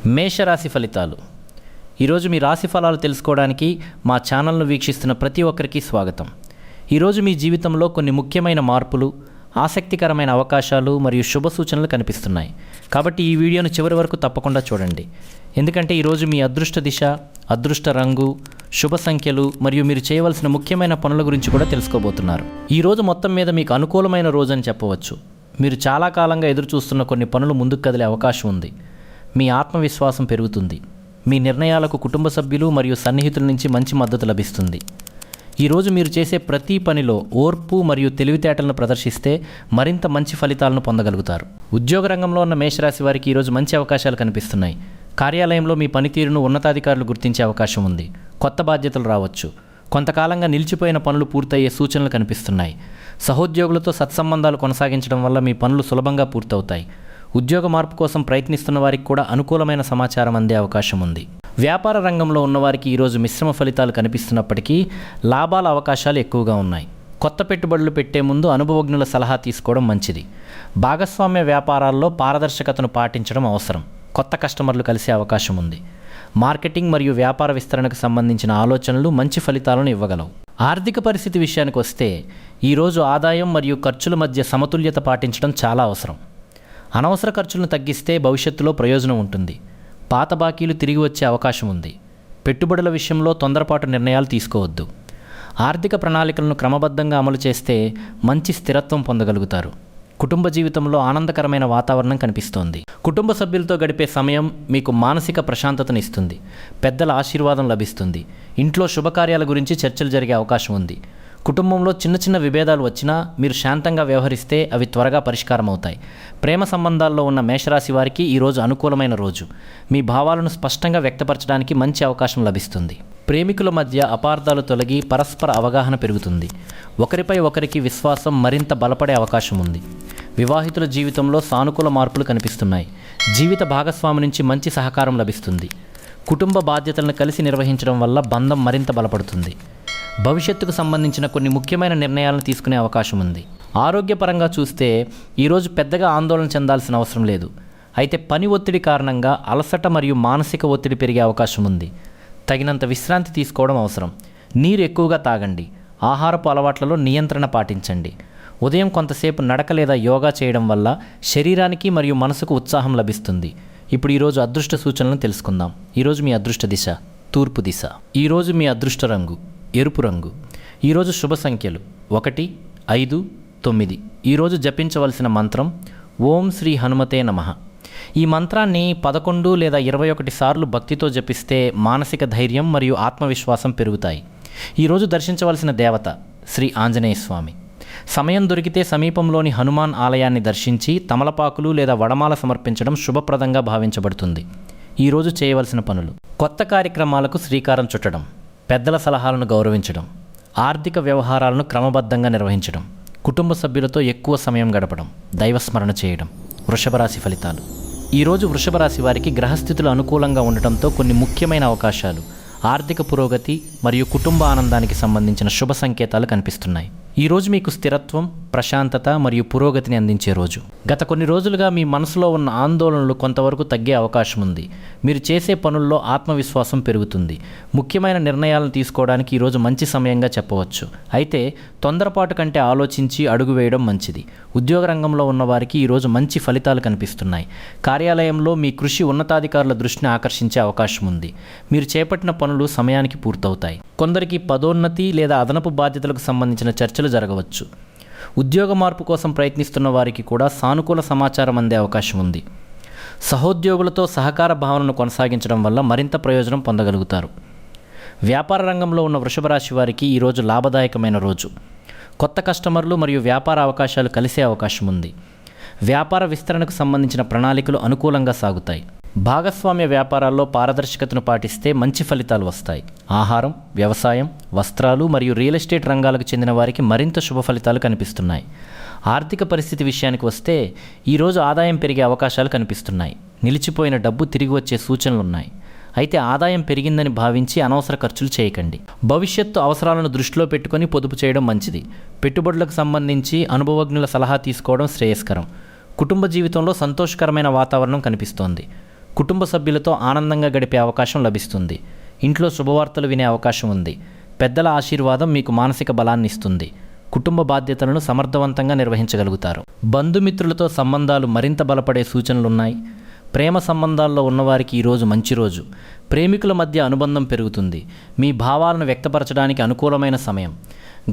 మేషరాశి ఫలితాలు. ఈరోజు మీ రాశి ఫలాలు తెలుసుకోవడానికి మా ఛానల్ను వీక్షిస్తున్న ప్రతి ఒక్కరికి స్వాగతం. ఈరోజు మీ జీవితంలో కొన్ని ముఖ్యమైన మార్పులు, ఆసక్తికరమైన అవకాశాలు మరియు శుభ సూచనలు కనిపిస్తున్నాయి. కాబట్టి ఈ వీడియోను చివరి వరకు తప్పకుండా చూడండి. ఎందుకంటే ఈరోజు మీ అదృష్ట దిశ, అదృష్ట రంగు, శుభ సంఖ్యలు మరియు మీరు చేయవలసిన ముఖ్యమైన పనుల గురించి కూడా తెలుసుకోబోతున్నారు. ఈరోజు మొత్తం మీద మీకు అనుకూలమైన రోజు అని చెప్పవచ్చు. మీరు చాలా కాలంగా ఎదురు చూస్తున్న కొన్ని పనులు ముందుకు కదిలే అవకాశం ఉంది. మీ ఆత్మవిశ్వాసం పెరుగుతుంది. మీ నిర్ణయాలకు కుటుంబ సభ్యులు మరియు సన్నిహితుల నుంచి మంచి మద్దతు లభిస్తుంది. ఈరోజు మీరు చేసే ప్రతి పనిలో ఓర్పు మరియు తెలివితేటలను ప్రదర్శిస్తే మరింత మంచి ఫలితాలను పొందగలుగుతారు. ఉద్యోగ రంగంలో ఉన్న మేషరాశి వారికి ఈరోజు మంచి అవకాశాలు కనిపిస్తున్నాయి. కార్యాలయంలో మీ పనితీరును ఉన్నతాధికారులు గుర్తించే అవకాశం ఉంది. కొత్త బాధ్యతలు రావచ్చు. కొంతకాలంగా నిలిచిపోయిన పనులు పూర్తయ్యే సూచనలు కనిపిస్తున్నాయి. సహోద్యోగులతో సత్సంబంధాలు కొనసాగించడం వల్ల మీ పనులు సులభంగా పూర్తవుతాయి. ఉద్యోగ మార్పు కోసం ప్రయత్నిస్తున్న వారికి కూడా అనుకూలమైన సమాచారం అందే అవకాశం ఉంది. వ్యాపార రంగంలో ఉన్నవారికి ఈరోజు మిశ్రమ ఫలితాలు కనిపిస్తున్నప్పటికీ లాభాల అవకాశాలు ఎక్కువగా ఉన్నాయి. కొత్త పెట్టుబడులు పెట్టే ముందు అనుభవజ్ఞుల సలహా తీసుకోవడం మంచిది. భాగస్వామ్య వ్యాపారాల్లో పారదర్శకతను పాటించడం అవసరం. కొత్త కస్టమర్లు కలిసే అవకాశం ఉంది. మార్కెటింగ్ మరియు వ్యాపార విస్తరణకు సంబంధించిన ఆలోచనలు మంచి ఫలితాలను ఇవ్వగలవు. ఆర్థిక పరిస్థితి విషయానికి వస్తే ఈరోజు ఆదాయం మరియు ఖర్చుల మధ్య సమతుల్యత పాటించడం చాలా అవసరం. అనవసర ఖర్చులను తగ్గిస్తే భవిష్యత్తులో ప్రయోజనం ఉంటుంది. పాత బాకీలు తిరిగి వచ్చే అవకాశం ఉంది. పెట్టుబడుల విషయంలో తొందరపాటు నిర్ణయాలు తీసుకోవద్దు. ఆర్థిక ప్రణాళికలను క్రమబద్ధంగా అమలు చేస్తే మంచి స్థిరత్వం పొందగలుగుతారు. కుటుంబ జీవితంలో ఆనందకరమైన వాతావరణం కనిపిస్తోంది. కుటుంబ సభ్యులతో గడిపే సమయం మీకు మానసిక ప్రశాంతతను ఇస్తుంది. పెద్దల ఆశీర్వాదం లభిస్తుంది. ఇంట్లో శుభకార్యాల గురించి చర్చలు జరిగే అవకాశం ఉంది. కుటుంబంలో చిన్న చిన్న విభేదాలు వచ్చినా మీరు శాంతంగా వ్యవహరిస్తే అవి త్వరగా పరిష్కారం అవుతాయి. ప్రేమ సంబంధాల్లో ఉన్న మేషరాశి వారికి ఈరోజు అనుకూలమైన రోజు. మీ భావాలను స్పష్టంగా వ్యక్తపరచడానికి మంచి అవకాశం లభిస్తుంది. ప్రేమికుల మధ్య అపార్థాలు తొలగి పరస్పర అవగాహన పెరుగుతుంది. ఒకరిపై ఒకరికి విశ్వాసం మరింత బలపడే అవకాశం ఉంది. వివాహితుల జీవితంలో సానుకూల మార్పులు కనిపిస్తున్నాయి. జీవిత భాగస్వామి నుంచి మంచి సహకారం లభిస్తుంది. కుటుంబ బాధ్యతలను కలిసి నిర్వహించడం వల్ల బంధం మరింత బలపడుతుంది. భవిష్యత్తుకు సంబంధించిన కొన్ని ముఖ్యమైన నిర్ణయాలను తీసుకునే అవకాశం ఉంది. ఆరోగ్యపరంగా చూస్తే ఈరోజు పెద్దగా ఆందోళన చెందాల్సిన అవసరం లేదు. అయితే పని ఒత్తిడి కారణంగా అలసట మరియు మానసిక ఒత్తిడి పెరిగే అవకాశం ఉంది. తగినంత విశ్రాంతి తీసుకోవడం అవసరం. నీరు ఎక్కువగా తాగండి. ఆహారపు అలవాట్లలో నియంత్రణ పాటించండి. ఉదయం కొంతసేపు నడక లేదా యోగా చేయడం వల్ల శరీరానికి మరియు మనసుకు ఉత్సాహం లభిస్తుంది. ఇప్పుడు ఈరోజు అదృష్ట సూచనలను తెలుసుకుందాం. ఈరోజు మీ అదృష్ట దిశ తూర్పు దిశ. ఈరోజు మీ అదృష్ట రంగు ఎరుపు రంగు. ఈరోజు శుభ సంఖ్యలు 1, 5, 9. ఈరోజు జపించవలసిన మంత్రం ఓం శ్రీ హనుమతే నమః. ఈ మంత్రాన్ని 11 లేదా 21 సార్లు భక్తితో జపిస్తే మానసిక ధైర్యం మరియు ఆత్మవిశ్వాసం పెరుగుతాయి. ఈరోజు దర్శించవలసిన దేవత శ్రీ ఆంజనేయ స్వామి. సమయం దొరికితే సమీపంలోని హనుమాన్ ఆలయాన్ని దర్శించి తమలపాకులు లేదా వడమాల సమర్పించడం శుభప్రదంగా భావించబడుతుంది. ఈరోజు చేయవలసిన పనులు: కొత్త కార్యక్రమాలకు శ్రీకారం చుట్టడం, పెద్దల సలహాలను గౌరవించడం, ఆర్థిక వ్యవహారాలను క్రమబద్ధంగా నిర్వహించడం, కుటుంబ సభ్యులతో ఎక్కువ సమయం గడపడం, దైవస్మరణ చేయడం. వృషభ రాశి ఫలితాలు. ఈరోజు వృషభ రాశి వారికి గ్రహస్థితులు అనుకూలంగా ఉండటంతో కొన్ని ముఖ్యమైన అవకాశాలు, ఆర్థిక పురోగతి మరియు కుటుంబ ఆనందానికి సంబంధించిన శుభ సంకేతాలు కనిపిస్తున్నాయి. ఈరోజు మీకు స్థిరత్వం, ప్రశాంతత మరియు పురోగతిని అందించే రోజు. గత కొన్ని రోజులుగా మీ మనసులో ఉన్న ఆందోళనలు కొంతవరకు తగ్గే అవకాశం ఉంది. మీరు చేసే పనుల్లో ఆత్మవిశ్వాసం పెరుగుతుంది. ముఖ్యమైన నిర్ణయాలను తీసుకోవడానికి ఈరోజు మంచి సమయంగా చెప్పవచ్చు. అయితే తొందరపాటు కంటే ఆలోచించి అడుగు వేయడం మంచిది. ఉద్యోగ రంగంలో ఉన్నవారికి ఈరోజు మంచి ఫలితాలు కనిపిస్తున్నాయి. కార్యాలయంలో మీ కృషి ఉన్నతాధికారుల దృష్టిని ఆకర్షించే అవకాశం ఉంది. మీరు చేపట్టిన పనులు సమయానికి పూర్తవుతాయి. కొందరికి పదోన్నతి లేదా అదనపు బాధ్యతలకు సంబంధించిన చర్చలు జరగవచ్చు. ఉద్యోగ మార్పు కోసం ప్రయత్నిస్తున్న వారికి కూడా సానుకూల సమాచారం అందే అవకాశం ఉంది. సహోద్యోగులతో సహకార భావనను కొనసాగించడం వల్ల మరింత ప్రయోజనం పొందగలుగుతారు. వ్యాపార రంగంలో ఉన్న వృషభ రాశి వారికి ఈరోజు లాభదాయకమైన రోజు. కొత్త కస్టమర్లు మరియు వ్యాపార అవకాశాలు కలిసే అవకాశం ఉంది. వ్యాపార విస్తరణకు సంబంధించిన ప్రణాళికలు అనుకూలంగా సాగుతాయి. భాగస్వామ్య వ్యాపారాల్లో పారదర్శకతను పాటిస్తే మంచి ఫలితాలు వస్తాయి. ఆహారం, వ్యవసాయం, వస్త్రాలు మరియు రియల్ ఎస్టేట్ రంగాలకు చెందిన వారికి మరింత శుభ ఫలితాలు కనిపిస్తున్నాయి. ఆర్థిక పరిస్థితి విషయానికి వస్తే ఈరోజు ఆదాయం పెరిగే అవకాశాలు కనిపిస్తున్నాయి. నిలిచిపోయిన డబ్బు తిరిగి వచ్చే సూచనలున్నాయి. అయితే ఆదాయం పెరిగిందని భావించి అనవసర ఖర్చులు చేయకండి. భవిష్యత్తు అవసరాలను దృష్టిలో పెట్టుకొని పొదుపు చేయడం మంచిది. పెట్టుబడులకు సంబంధించి అనుభవజ్ఞుల సలహా తీసుకోవడం శ్రేయస్కరం. కుటుంబ జీవితంలో సంతోషకరమైన వాతావరణం కనిపిస్తోంది. కుటుంబ సభ్యులతో ఆనందంగా గడిపే అవకాశం లభిస్తుంది. ఇంట్లో శుభవార్తలు వినే అవకాశం ఉంది. పెద్దల ఆశీర్వాదం మీకు మానసిక బలాన్ని ఇస్తుంది. కుటుంబ బాధ్యతలను సమర్థవంతంగా నిర్వహించగలుగుతారు. బంధుమిత్రులతో సంబంధాలు మరింత బలపడే సూచనలున్నాయి. ప్రేమ సంబంధాల్లో ఉన్నవారికి ఈరోజు మంచి రోజు. ప్రేమికుల మధ్య అనుబంధం పెరుగుతుంది. మీ భావాలను వ్యక్తపరచడానికి అనుకూలమైన సమయం.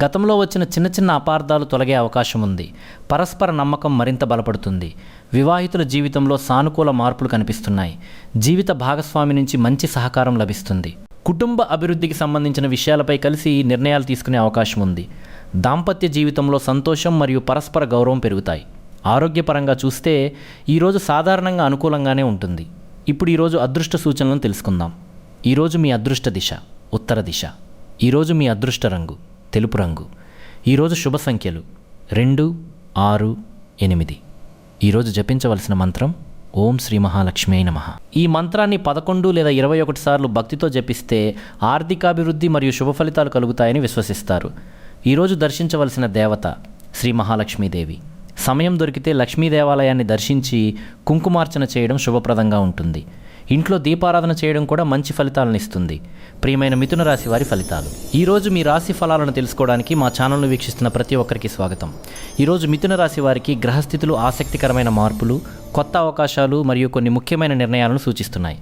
గతంలో వచ్చిన చిన్న చిన్న అపార్థాలు తొలగే అవకాశం ఉంది. పరస్పర నమ్మకం మరింత బలపడుతుంది. వివాహితుల జీవితంలో సానుకూల మార్పులు కనిపిస్తున్నాయి. జీవిత భాగస్వామి నుంచి మంచి సహకారం లభిస్తుంది. కుటుంబ అభివృద్ధికి సంబంధించిన విషయాలపై కలిసి నిర్ణయాలు తీసుకునే అవకాశం ఉంది. దాంపత్య జీవితంలో సంతోషం మరియు పరస్పర గౌరవం పెరుగుతాయి. ఆరోగ్యపరంగా చూస్తే ఈరోజు సాధారణంగా అనుకూలంగానే ఉంటుంది. ఇప్పుడు ఈరోజు అదృష్ట సూచనలను తెలుసుకుందాం. ఈరోజు మీ అదృష్ట దిశ ఉత్తర దిశ. ఈరోజు మీ అదృష్ట రంగు తెలుపు రంగు. ఈరోజు శుభ సంఖ్యలు 2, 6, 8. ఈరోజు జపించవలసిన మంత్రం ఓం శ్రీ మహాలక్ష్మీ నమః. ఈ మంత్రాన్ని 11 లేదా 21 సార్లు భక్తితో జపిస్తే ఆర్థికాభివృద్ధి మరియు శుభ ఫలితాలు కలుగుతాయని విశ్వసిస్తారు. ఈరోజు దర్శించవలసిన దేవత శ్రీ మహాలక్ష్మీదేవి. సమయం దొరికితే లక్ష్మీ దేవాలయాన్ని దర్శించి కుంకుమార్చన చేయడం శుభప్రదంగా ఉంటుంది. ఇంట్లో దీపారాధన చేయడం కూడా మంచి ఫలితాలను ఇస్తుంది. ప్రియమైన మిథున రాశి వారి ఫలితాలు. ఈరోజు మీ రాశి ఫలాలను తెలుసుకోవడానికి మా ఛానల్ను వీక్షిస్తున్న ప్రతి ఒక్కరికి స్వాగతం. ఈరోజు మిథున రాశి వారికి గ్రహస్థితులు ఆసక్తికరమైన మార్పులు, కొత్త అవకాశాలు మరియు కొన్ని ముఖ్యమైన నిర్ణయాలను సూచిస్తున్నాయి.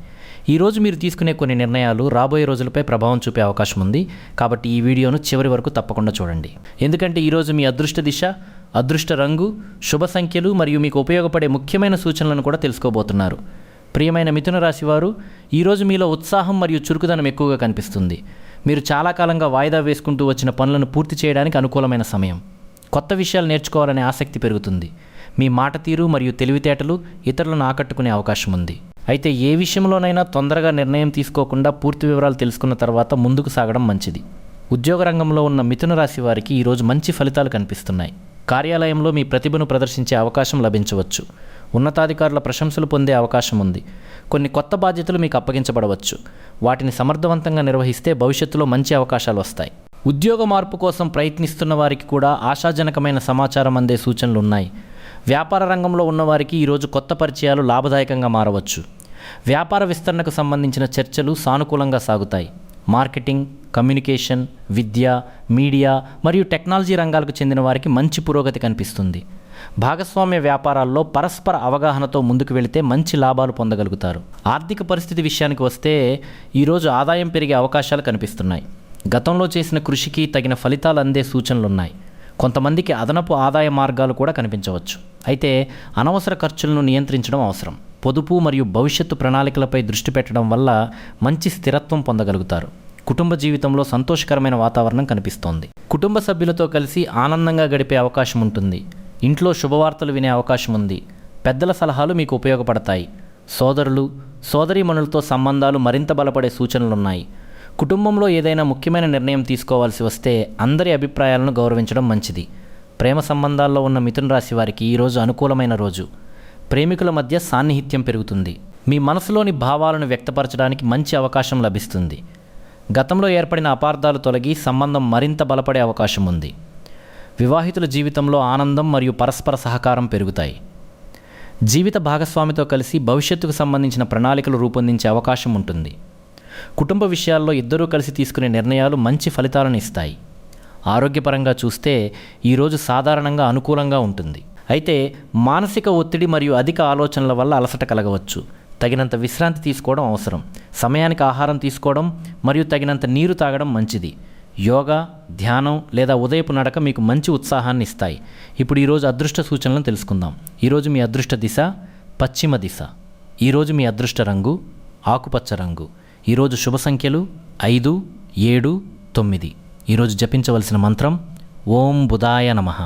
ఈరోజు మీరు తీసుకునే కొన్ని నిర్ణయాలు రాబోయే రోజులపై ప్రభావం చూపే అవకాశం ఉంది. కాబట్టి ఈ వీడియోను చివరి వరకు తప్పకుండా చూడండి. ఎందుకంటే ఈరోజు మీ అదృష్ట దిశ, అదృష్ట రంగు, శుభ సంఖ్యలు మరియు మీకు ఉపయోగపడే ముఖ్యమైన సూచనలను కూడా తెలుసుకోబోతున్నారు. ప్రియమైన మిథున రాశి వారు, ఈరోజు మీలో ఉత్సాహం మరియు చురుకుదనం ఎక్కువగా కనిపిస్తుంది. మీరు చాలా కాలంగా వాయిదా వేసుకుంటూ వచ్చిన పనులను పూర్తి చేయడానికి అనుకూలమైన సమయం. కొత్త విషయాలు నేర్చుకోవాలనే ఆసక్తి పెరుగుతుంది. మీ మాట తీరు మరియు తెలివితేటలు ఇతరులను ఆకట్టుకునే అవకాశం ఉంది. అయితే ఏ విషయంలోనైనా తొందరగా నిర్ణయం తీసుకోకుండా పూర్తి వివరాలు తెలుసుకున్న తర్వాత ముందుకు సాగడం మంచిది. ఉద్యోగ రంగంలో ఉన్న మిథున రాశి వారికి ఈరోజు మంచి ఫలితాలు కనిపిస్తున్నాయి. కార్యాలయంలో మీ ప్రతిభను ప్రదర్శించే అవకాశం లభించవచ్చు. ఉన్నతాధికారుల ప్రశంసలు పొందే అవకాశం ఉంది. కొన్ని కొత్త బాధ్యతలు మీకు అప్పగించబడవచ్చు. వాటిని సమర్థవంతంగా నిర్వహిస్తే భవిష్యత్తులో మంచి అవకాశాలు వస్తాయి. ఉద్యోగ మార్పు కోసం ప్రయత్నిస్తున్న వారికి కూడా ఆశాజనకమైన సమాచారం అందే సూచనలు ఉన్నాయి. వ్యాపార రంగంలో ఉన్నవారికి ఈరోజు కొత్త పరిచయాలు లాభదాయకంగా మారవచ్చు. వ్యాపార విస్తరణకు సంబంధించిన చర్చలు సానుకూలంగా సాగుతాయి. మార్కెటింగ్, కమ్యూనికేషన్, విద్య, మీడియా మరియు టెక్నాలజీ రంగాలకు చెందిన వారికి మంచి పురోగతి కనిపిస్తుంది. భాగస్వామ్య వ్యాపారాల్లో పరస్పర అవగాహనతో ముందుకు వెళితే మంచి లాభాలు పొందగలుగుతారు. ఆర్థిక పరిస్థితి విషయానికి వస్తే ఈరోజు ఆదాయం పెరిగే అవకాశాలు కనిపిస్తున్నాయి. గతంలో చేసిన కృషికి తగిన ఫలితాలు అందే సూచనలున్నాయి. కొంతమందికి అదనపు ఆదాయ మార్గాలు కూడా కనిపించవచ్చు. అయితే అనవసర ఖర్చులను నియంత్రించడం అవసరం. పొదుపు మరియు భవిష్యత్తు ప్రణాళికలపై దృష్టి పెట్టడం వల్ల మంచి స్థిరత్వం పొందగలుగుతారు. కుటుంబ జీవితంలో సంతోషకరమైన వాతావరణం కనిపిస్తోంది. కుటుంబ సభ్యులతో కలిసి ఆనందంగా గడిపే అవకాశం ఉంటుంది. ఇంట్లో శుభవార్తలు వినే అవకాశం ఉంది. పెద్దల సలహాలు మీకు ఉపయోగపడతాయి. సోదరులు, సోదరీమణులతో సంబంధాలు మరింత బలపడే సూచనలున్నాయి. కుటుంబంలో ఏదైనా ముఖ్యమైన నిర్ణయం తీసుకోవాల్సి వస్తే అందరి అభిప్రాయాలను గౌరవించడం మంచిది. ప్రేమ సంబంధాల్లో ఉన్న మిథున రాశి వారికి ఈరోజు అనుకూలమైన రోజు. ప్రేమికుల మధ్య సాన్నిహిత్యం పెరుగుతుంది. మీ మనసులోని భావాలను వ్యక్తపరచడానికి మంచి అవకాశం లభిస్తుంది. గతంలో ఏర్పడిన అపార్థాలు తొలగి సంబంధం మరింత బలపడే అవకాశం ఉంది. వివాహితుల జీవితంలో ఆనందం మరియు పరస్పర సహకారం పెరుగుతాయి. జీవిత భాగస్వామితో కలిసి భవిష్యత్తుకు సంబంధించిన ప్రణాళికలు రూపొందించే అవకాశం ఉంటుంది. కుటుంబ విషయాల్లో ఇద్దరూ కలిసి తీసుకునే నిర్ణయాలు మంచి ఫలితాలను ఇస్తాయి. ఆరోగ్యపరంగా చూస్తే ఈరోజు సాధారణంగా అనుకూలంగా ఉంటుంది. అయితే మానసిక ఒత్తిడి మరియు అధిక ఆలోచనల వల్ల అలసట కలగవచ్చు. తగినంత విశ్రాంతి తీసుకోవడం అవసరం. సమయానికి ఆహారం తీసుకోవడం మరియు తగినంత నీరు తాగడం మంచిది. యోగా, ధ్యానం లేదా ఉదయపు నడక మీకు మంచి ఉత్సాహాన్ని ఇస్తాయి. ఇప్పుడు ఈరోజు అదృష్ట సూచనలను తెలుసుకుందాం. ఈరోజు మీ అదృష్ట దిశ పశ్చిమ దిశ. ఈరోజు మీ అదృష్ట రంగు ఆకుపచ్చ రంగు. ఈరోజు శుభ సంఖ్యలు 5, 7, 9. ఈరోజు జపించవలసిన మంత్రం ఓం బుధాయ నమః.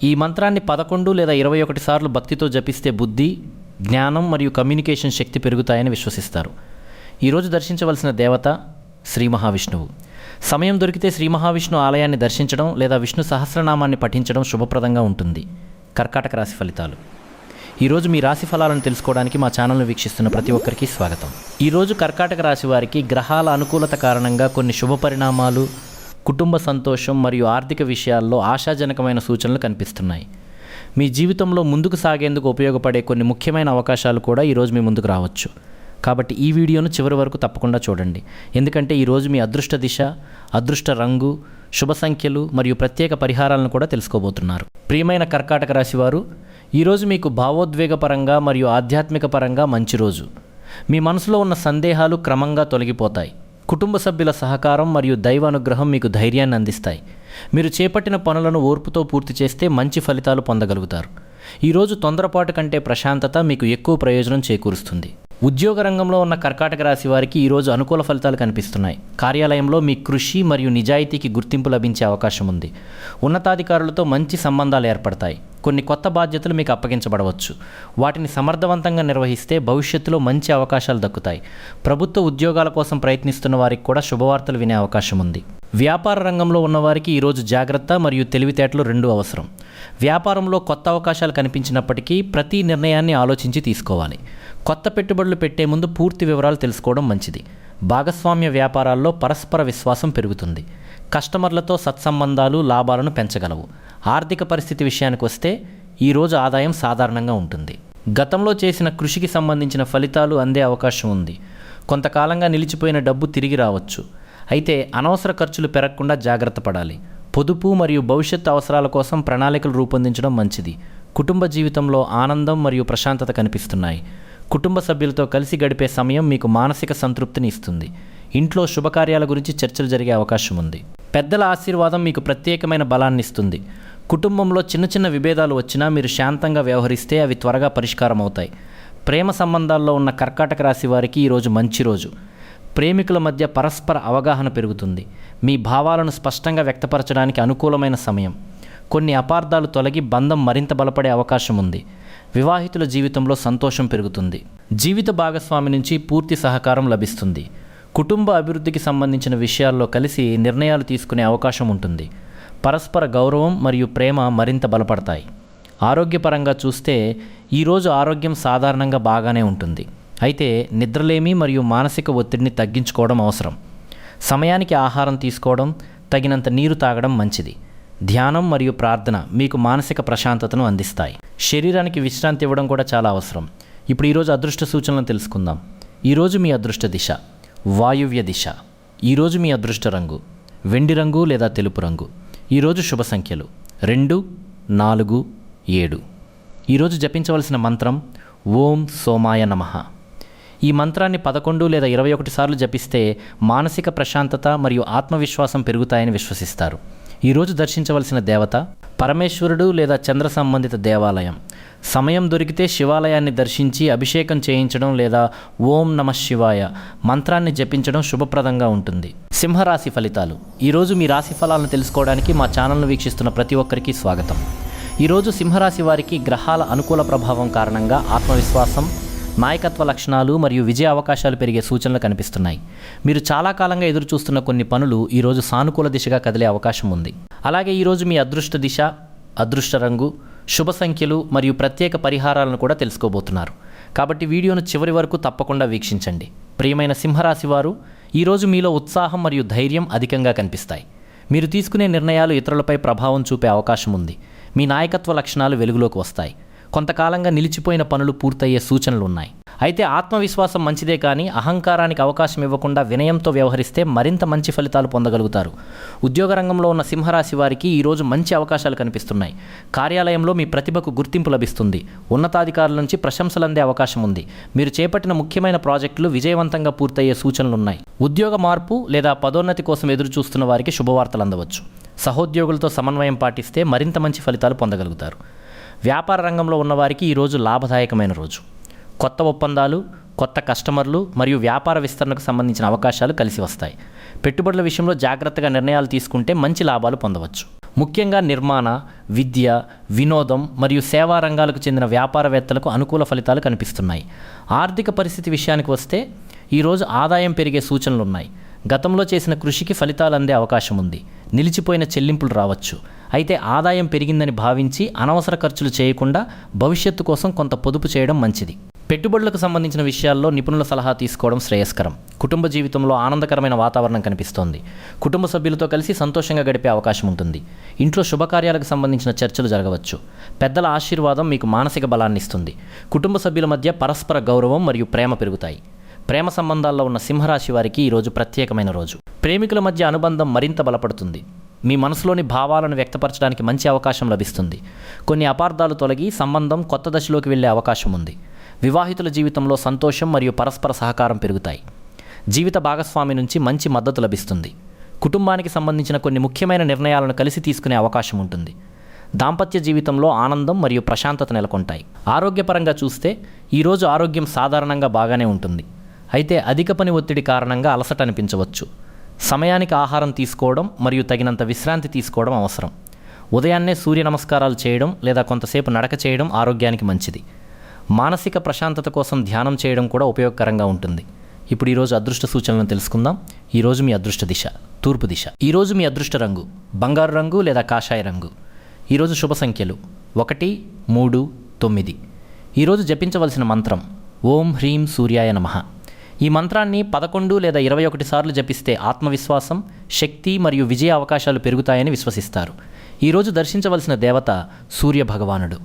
ఈ మంత్రాన్ని 11 లేదా 21 సార్లు భక్తితో జపిస్తే బుద్ధి, జ్ఞానం మరియు కమ్యూనికేషన్ శక్తి పెరుగుతాయని విశ్వసిస్తారు. ఈరోజు దర్శించవలసిన దేవత శ్రీ మహావిష్ణువు. సమయం దొరికితే శ్రీ మహావిష్ణు ఆలయాన్ని దర్శించడం లేదా విష్ణు సహస్రనామాన్ని పఠించడం శుభప్రదంగా ఉంటుంది. కర్కాటక రాశి ఫలితాలు. ఈరోజు మీ రాశి ఫలాలను తెలుసుకోవడానికి మా ఛానల్ను వీక్షిస్తున్న ప్రతి ఒక్కరికి స్వాగతం. ఈరోజు కర్కాటక రాశి వారికి గ్రహాల అనుకూలత కారణంగా కొన్ని శుభ పరిణామాలు, కుటుంబ సంతోషం మరియు ఆర్థిక విషయాల్లో ఆశాజనకమైన సూచనలు కనిపిస్తున్నాయి. మీ జీవితంలో ముందుకు సాగేందుకు ఉపయోగపడే కొన్ని ముఖ్యమైన అవకాశాలు కూడా ఈరోజు మీ ముందుకు రావచ్చు. కాబట్టి ఈ వీడియోను చివరి వరకు తప్పకుండా చూడండి. ఎందుకంటే ఈరోజు మీ అదృష్ట దిశ, అదృష్ట రంగు, శుభ సంఖ్యలు మరియు ప్రత్యేక పరిహారాలను కూడా తెలుసుకోబోతున్నారు. ప్రియమైన కర్కాటక రాశి వారు, ఈరోజు మీకు భావోద్వేగపరంగా మరియు ఆధ్యాత్మిక పరంగా మంచి రోజు. మీ మనసులో ఉన్న సందేహాలు క్రమంగా తొలగిపోతాయి. కుటుంబ సభ్యుల సహకారం మరియు దైవ అనుగ్రహం మీకు ధైర్యాన్ని అందిస్తాయి. మీరు చేపట్టిన పనులను ఓర్పుతో పూర్తి చేస్తే మంచి ఫలితాలు పొందగలుగుతారు. ఈరోజు తొందరపాటు కంటే ప్రశాంతత మీకు ఎక్కువ ప్రయోజనం చేకూరుస్తుంది. ఉద్యోగ రంగంలో ఉన్న కర్కాటక రాశి వారికి ఈరోజు అనుకూల ఫలితాలు కనిపిస్తున్నాయి. కార్యాలయంలో మీ కృషి మరియు నిజాయితీకి గుర్తింపు లభించే అవకాశం ఉంది. ఉన్నతాధికారులతో మంచి సంబంధాలు ఏర్పడతాయి. కొన్ని కొత్త బాధ్యతలు మీకు అప్పగించబడవచ్చు. వాటిని సమర్థవంతంగా నిర్వహిస్తే భవిష్యత్తులో మంచి అవకాశాలు దక్కుతాయి. ప్రభుత్వ ఉద్యోగాల కోసం ప్రయత్నిస్తున్న వారికి కూడా శుభవార్తలు వినే అవకాశం ఉంది. వ్యాపార రంగంలో ఉన్నవారికి ఈరోజు జాగ్రత్త మరియు తెలివితేటలు రెండూ అవసరం. వ్యాపారంలో కొత్త అవకాశాలు కనిపించినప్పటికీ ప్రతి నిర్ణయాన్ని ఆలోచించి తీసుకోవాలి. కొత్త పెట్టుబడులు పెట్టే ముందు పూర్తి వివరాలు తెలుసుకోవడం మంచిది. భాగస్వామ్య వ్యాపారాల్లో పరస్పర విశ్వాసం పెరుగుతుంది. కస్టమర్లతో సత్సంబంధాలు లాభాలను పెంచగలవు. ఆర్థిక పరిస్థితి విషయానికి వస్తే ఈరోజు ఆదాయం సాధారణంగా ఉంటుంది. గతంలో చేసిన కృషికి సంబంధించిన ఫలితాలు అందే అవకాశం ఉంది. కొంతకాలంగా నిలిచిపోయిన డబ్బు తిరిగి రావచ్చు. అయితే అనవసర ఖర్చులు పెరగకుండా జాగ్రత్త పడాలి. పొదుపు మరియు భవిష్యత్తు అవసరాల కోసం ప్రణాళికలు రూపొందించడం మంచిది. కుటుంబ జీవితంలో ఆనందం మరియు ప్రశాంతత కనిపిస్తున్నాయి. కుటుంబ సభ్యులతో కలిసి గడిపే సమయం మీకు మానసిక సంతృప్తిని ఇస్తుంది. ఇంట్లో శుభకార్యాల గురించి చర్చలు జరిగే అవకాశం ఉంది. పెద్దల ఆశీర్వాదం మీకు ప్రత్యేకమైన బలాన్ని ఇస్తుంది. కుటుంబంలో చిన్న చిన్న విభేదాలు వచ్చినా మీరు శాంతంగా వ్యవహరిస్తే అవి త్వరగా పరిష్కారం అవుతాయి. ప్రేమ సంబంధాల్లో ఉన్న కర్కాటక రాశి వారికి ఈరోజు మంచి రోజు. ప్రేమికుల మధ్య పరస్పర అవగాహన పెరుగుతుంది. మీ భావాలను స్పష్టంగా వ్యక్తపరచడానికి అనుకూలమైన సమయం. కొన్ని అపార్థాలు తొలగి బంధం మరింత బలపడే అవకాశం ఉంది. వివాహితుల జీవితంలో సంతోషం పెరుగుతుంది. జీవిత భాగస్వామి నుంచి పూర్తి సహకారం లభిస్తుంది. కుటుంబ అభివృద్ధికి సంబంధించిన విషయాల్లో కలిసి నిర్ణయాలు తీసుకునే అవకాశం ఉంటుంది. పరస్పర గౌరవం మరియు ప్రేమ మరింత బలపడతాయి. ఆరోగ్యపరంగా చూస్తే ఈరోజు ఆరోగ్యం సాధారణంగా బాగానే ఉంటుంది. అయితే నిద్రలేమి మరియు మానసిక ఒత్తిడిని తగ్గించుకోవడం అవసరం. సమయానికి ఆహారం తీసుకోవడం, తగినంత నీరు తాగడం మంచిది. ధ్యానం మరియు ప్రార్థన మీకు మానసిక ప్రశాంతతను అందిస్తాయి. శరీరానికి విశ్రాంతి ఇవ్వడం కూడా చాలా అవసరం. ఇప్పుడు ఈరోజు అదృష్ట సూచనలను తెలుసుకుందాం. ఈరోజు మీ అదృష్ట దిశ వాయువ్య దిశ. ఈరోజు మీ అదృష్ట రంగు వెండి రంగు లేదా తెలుపు రంగు. ఈరోజు శుభ సంఖ్యలు 2, 4, 7. ఈరోజు జపించవలసిన మంత్రం ఓం సోమాయ నమః. ఈ మంత్రాన్ని 11 లేదా 21 సార్లు జపిస్తే మానసిక ప్రశాంతత మరియు ఆత్మవిశ్వాసం పెరుగుతాయని విశ్వసిస్తారు. ఈరోజు దర్శించవలసిన దేవత పరమేశ్వరుడు లేదా చంద్ర సంబంధిత దేవాలయం. సమయం దొరికితే శివాలయాన్ని దర్శించి అభిషేకం చేయించడం లేదా ఓం నమః శివాయ మంత్రాన్ని జపించడం శుభప్రదంగా ఉంటుంది. సింహరాశి ఫలితాలు. ఈరోజు మీ రాశి ఫలాలను తెలుసుకోవడానికి మా ఛానల్ను వీక్షిస్తున్న ప్రతి ఒక్కరికి స్వాగతం. ఈరోజు సింహరాశి వారికి గ్రహాల అనుకూల ప్రభావం కారణంగా ఆత్మవిశ్వాసం, నాయకత్వ లక్షణాలు మరియు విజయ అవకాశాలు పెరిగే సూచనలు కనిపిస్తున్నాయి. మీరు చాలా కాలంగా ఎదురు చూస్తున్న కొన్ని పనులు ఈరోజు సానుకూల దిశగా కదిలే అవకాశం ఉంది. అలాగే ఈరోజు మీ అదృష్ట దిశ, అదృష్ట రంగు, శుభ సంఖ్యలు మరియు ప్రత్యేక పరిహారాలను కూడా తెలుసుకోబోతున్నారు. కాబట్టి వీడియోను చివరి వరకు తప్పకుండా వీక్షించండి. ప్రియమైన సింహరాశి వారు, ఈరోజు మీలో ఉత్సాహం మరియు ధైర్యం అధికంగా కనిపిస్తాయి. మీరు తీసుకునే నిర్ణయాలు ఇతరులపై ప్రభావం చూపే అవకాశం ఉంది. మీ నాయకత్వ లక్షణాలు వెలుగులోకి వస్తాయి. కొంతకాలంగా నిలిచిపోయిన పనులు పూర్తయ్యే సూచనలు ఉన్నాయి. అయితే ఆత్మవిశ్వాసం మంచిదే కానీ అహంకారానికి అవకాశం ఇవ్వకుండా వినయంతో వ్యవహరిస్తే మరింత మంచి ఫలితాలు పొందగలుగుతారు. ఉద్యోగ రంగంలో ఉన్న సింహరాశి వారికి ఈరోజు మంచి అవకాశాలు కనిపిస్తున్నాయి. కార్యాలయంలో మీ ప్రతిభకు గుర్తింపు లభిస్తుంది. ఉన్నతాధికారుల నుంచి ప్రశంసలు అందే అవకాశం ఉంది. మీరు చేపట్టిన ముఖ్యమైన ప్రాజెక్టులు విజయవంతంగా పూర్తయ్యే సూచనలు ఉన్నాయి. ఉద్యోగ మార్పు లేదా పదోన్నతి కోసం ఎదురు చూస్తున్న వారికి శుభవార్తలు అందవచ్చు. సహోద్యోగులతో సమన్వయం పాటిస్తే మరింత మంచి ఫలితాలు పొందగలుగుతారు. వ్యాపార రంగంలో ఉన్నవారికి ఈరోజు లాభదాయకమైన రోజు. కొత్త ఒప్పందాలు, కొత్త కస్టమర్లు మరియు వ్యాపార విస్తరణకు సంబంధించిన అవకాశాలు కలిసి వస్తాయి. పెట్టుబడుల విషయంలో జాగ్రత్తగా నిర్ణయాలు తీసుకుంటే మంచి లాభాలు పొందవచ్చు. ముఖ్యంగా నిర్మాణ, విద్య, వినోదం మరియు సేవా రంగాలకు చెందిన వ్యాపారవేత్తలకు అనుకూల ఫలితాలు కనిపిస్తున్నాయి. ఆర్థిక పరిస్థితి విషయానికి వస్తే ఈరోజు ఆదాయం పెరిగే సూచనలు ఉన్నాయి. గతంలో చేసిన కృషికి ఫలితాలు అందే అవకాశం ఉంది. నిలిచిపోయిన చెల్లింపులు రావచ్చు. అయితే ఆదాయం పెరిగిందని భావించి అనవసర ఖర్చులు చేయకుండా భవిష్యత్తు కోసం కొంత పొదుపు చేయడం మంచిది. పెట్టుబడులకు సంబంధించిన విషయాల్లో నిపుణుల సలహా తీసుకోవడం శ్రేయస్కరం. కుటుంబ జీవితంలో ఆనందకరమైన వాతావరణం కనిపిస్తోంది. కుటుంబ సభ్యులతో కలిసి సంతోషంగా గడిపే అవకాశం ఉంటుంది. ఇంట్లో శుభకార్యాలకు సంబంధించిన చర్చలు జరగవచ్చు. పెద్దల ఆశీర్వాదం మీకు మానసిక బలాన్ని ఇస్తుంది. కుటుంబ సభ్యుల మధ్య పరస్పర గౌరవం మరియు ప్రేమ పెరుగుతాయి. ప్రేమ సంబంధాల్లో ఉన్న సింహరాశి వారికి ఈరోజు ప్రత్యేకమైన రోజు. ప్రేమికుల మధ్య అనుబంధం మరింత బలపడుతుంది. మీ మనసులోని భావాలను వ్యక్తపరచడానికి మంచి అవకాశం లభిస్తుంది. కొన్ని అపార్థాలు తొలగి సంబంధం కొత్త దశలోకి వెళ్ళే అవకాశం ఉంది. వివాహితుల జీవితంలో సంతోషం మరియు పరస్పర సహకారం పెరుగుతాయి. జీవిత భాగస్వామి నుంచి మంచి మద్దతు లభిస్తుంది. కుటుంబానికి సంబంధించిన కొన్ని ముఖ్యమైన నిర్ణయాలను కలిసి తీసుకునే అవకాశం ఉంటుంది. దాంపత్య జీవితంలో ఆనందం మరియు ప్రశాంతత నెలకొంటాయి. ఆరోగ్యపరంగా చూస్తే ఈరోజు ఆరోగ్యం సాధారణంగా బాగానే ఉంటుంది. అయితే అధిక పని ఒత్తిడి కారణంగా అలసట అనిపించవచ్చు. సమయానికి ఆహారం తీసుకోవడం మరియు తగినంత విశ్రాంతి తీసుకోవడం అవసరం. ఉదయాన్నే సూర్య నమస్కారాలు చేయడం లేదా కొంతసేపు నడక చేయడం ఆరోగ్యానికి మంచిది. మానసిక ప్రశాంతత కోసం ధ్యానం చేయడం కూడా ఉపయోగకరంగా ఉంటుంది. ఇప్పుడు ఈరోజు అదృష్ట సూచనలను తెలుసుకుందాం. ఈరోజు మీ అదృష్ట దిశ తూర్పు దిశ. ఈరోజు మీ అదృష్ట రంగు బంగారు రంగు లేదా కాషాయ రంగు. ఈరోజు శుభ సంఖ్యలు 1, 3, 9. ఈరోజు జపించవలసిన మంత్రం ఓం హ్రీం సూర్యాయ నమః. ఈ మంత్రాన్ని 11 లేదా 21 సార్లు జపిస్తే ఆత్మవిశ్వాసం, శక్తి మరియు విజయ అవకాశాలు పెరుగుతాయని విశ్వసిస్తారు. ఈరోజు దర్శించవలసిన దేవత సూర్య భగవానుడు.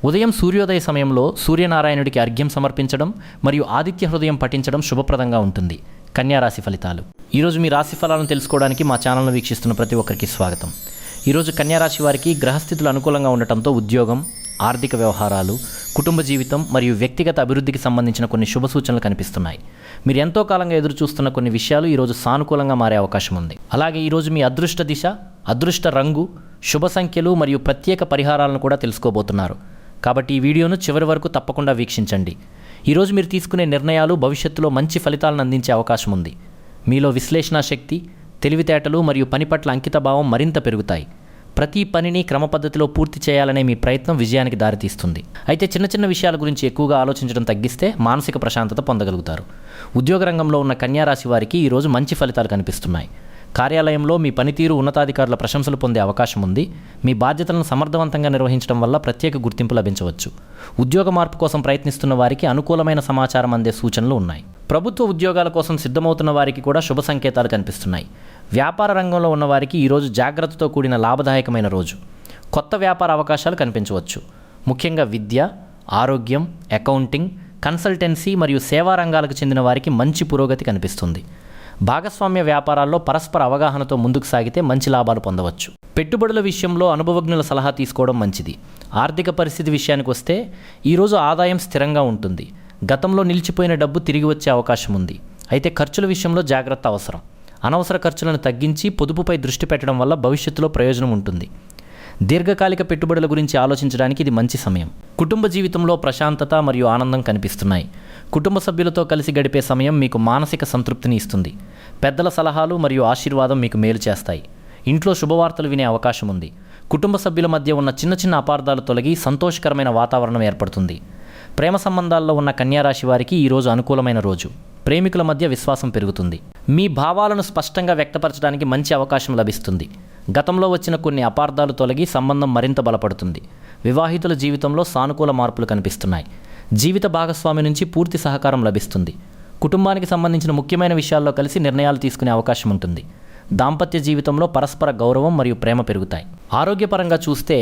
ఉదయం సూర్యోదయ సమయంలో సూర్యనారాయణుడికి అర్ఘ్యం సమర్పించడం మరియు ఆదిత్య హృదయం పఠించడం శుభప్రదంగా ఉంటుంది. కన్యా రాశి ఫలితాలు. ఈరోజు మీ రాశి ఫలాలను తెలుసుకోవడానికి మా ఛానల్ను వీక్షిస్తున్న ప్రతి ఒక్కరికి స్వాగతం. ఈరోజు కన్యా రాశి వారికి గ్రహస్థితులు అనుకూలంగా ఉండటంతో ఉద్యోగం, ఆర్థిక వ్యవహారాలు, కుటుంబ జీవితం మరియు వ్యక్తిగత అభివృద్ధికి సంబంధించిన కొన్ని శుభ సూచనలు కనిపిస్తున్నాయి. మీరు ఎంతో కాలంగా ఎదురు చూస్తున్న కొన్ని విషయాలు ఈరోజు సానుకూలంగా మారే అవకాశం ఉంది. అలాగే ఈరోజు మీ అదృష్ట దిశ, అదృష్ట రంగు, శుభ సంఖ్యలు మరియు ప్రత్యేక పరిహారాలను కూడా తెలుసుకోబోతున్నారు. కాబట్టి ఈ వీడియోను చివరి వరకు తప్పకుండా వీక్షించండి. ఈరోజు మీరు తీసుకునే నిర్ణయాలు భవిష్యత్తులో మంచి ఫలితాలను అందించే అవకాశం ఉంది. మీలో విశ్లేషణ శక్తి, తెలివితేటలు మరియు పని పట్ల అంకితభావం మరింత పెరుగుతాయి. ప్రతి పనిని క్రమపద్ధతిలో పూర్తి చేయాలనే మీ ప్రయత్నం విజయానికి దారితీస్తుంది. అయితే చిన్న చిన్న విషయాల గురించి ఎక్కువగా ఆలోచించడం తగ్గిస్తే మానసిక ప్రశాంతత పొందగలుగుతారు. ఉద్యోగ రంగంలో ఉన్న కన్యా రాశి వారికి ఈరోజు మంచి ఫలితాలు కనిపిస్తున్నాయి. కార్యాలయంలో మీ పనితీరు ఉన్నతాధికారుల ప్రశంసలు పొందే అవకాశం ఉంది. మీ బాధ్యతలను సమర్థవంతంగా నిర్వహించడం వల్ల ప్రత్యేక గుర్తింపు లభించవచ్చు. ఉద్యోగ మార్పు కోసం ప్రయత్నిస్తున్న వారికి అనుకూలమైన సమాచారం అందే సూచనలు ఉన్నాయి. ప్రభుత్వ ఉద్యోగాల కోసం సిద్ధమవుతున్న వారికి కూడా శుభ సంకేతాలు కనిపిస్తున్నాయి. వ్యాపార రంగంలో ఉన్నవారికి ఈరోజు జాగ్రత్తతో కూడిన లాభదాయకమైన రోజు. కొత్త వ్యాపార అవకాశాలు కనిపించవచ్చు. ముఖ్యంగా విద్య, ఆరోగ్యం, అకౌంటింగ్, కన్సల్టెన్సీ మరియు సేవా రంగాలకు చెందిన వారికి మంచి పురోగతి కనిపిస్తుంది. భాగస్వామ్య వ్యాపారాల్లో పరస్పర అవగాహనతో ముందుకు సాగితే మంచి లాభాలు పొందవచ్చు. పెట్టుబడుల విషయంలో అనుభవజ్ఞుల సలహా తీసుకోవడం మంచిది. ఆర్థిక పరిస్థితి విషయానికి వస్తే ఈరోజు ఆదాయం స్థిరంగా ఉంటుంది. గతంలో నిలిచిపోయిన డబ్బు తిరిగి వచ్చే అవకాశం ఉంది. అయితే ఖర్చుల విషయంలో జాగ్రత్త అవసరం. అనవసర ఖర్చులను తగ్గించి పొదుపుపై దృష్టి పెట్టడం వల్ల భవిష్యత్తులో ప్రయోజనం ఉంటుంది. దీర్ఘకాలిక పెట్టుబడుల గురించి ఆలోచించడానికి ఇది మంచి సమయం. కుటుంబ జీవితంలో ప్రశాంతత మరియు ఆనందం కనిపిస్తున్నాయి. కుటుంబ సభ్యులతో కలిసి గడిపే సమయం మీకు మానసిక సంతృప్తిని ఇస్తుంది. పెద్దల సలహాలు మరియు ఆశీర్వాదం మీకు మేలు చేస్తాయి. ఇంట్లో శుభవార్తలు వినే అవకాశం ఉంది. కుటుంబ సభ్యుల మధ్య ఉన్న చిన్న చిన్న అపార్థాలు తొలగి సంతోషకరమైన వాతావరణం ఏర్పడుతుంది. ప్రేమ సంబంధాల్లో ఉన్న కన్యా రాశి వారికి ఈరోజు అనుకూలమైన రోజు. ప్రేమికుల మధ్య విశ్వాసం పెరుగుతుంది. మీ భావాలను స్పష్టంగా వ్యక్తపరచడానికి మంచి అవకాశం లభిస్తుంది. గతంలో వచ్చిన కొన్ని అపార్థాలు తొలగి సంబంధం మరింత బలపడుతుంది. వివాహితుల జీవితంలో సానుకూల మార్పులు కనిపిస్తున్నాయి. జీవిత భాగస్వామి నుంచి పూర్తి సహకారం లభిస్తుంది. కుటుంబానికి సంబంధించిన ముఖ్యమైన విషయాల్లో కలిసి నిర్ణయాలు తీసుకునే అవకాశం ఉంటుంది. దాంపత్య జీవితంలో పరస్పర గౌరవం మరియు ప్రేమ పెరుగుతాయి. ఆరోగ్యపరంగా చూస్తే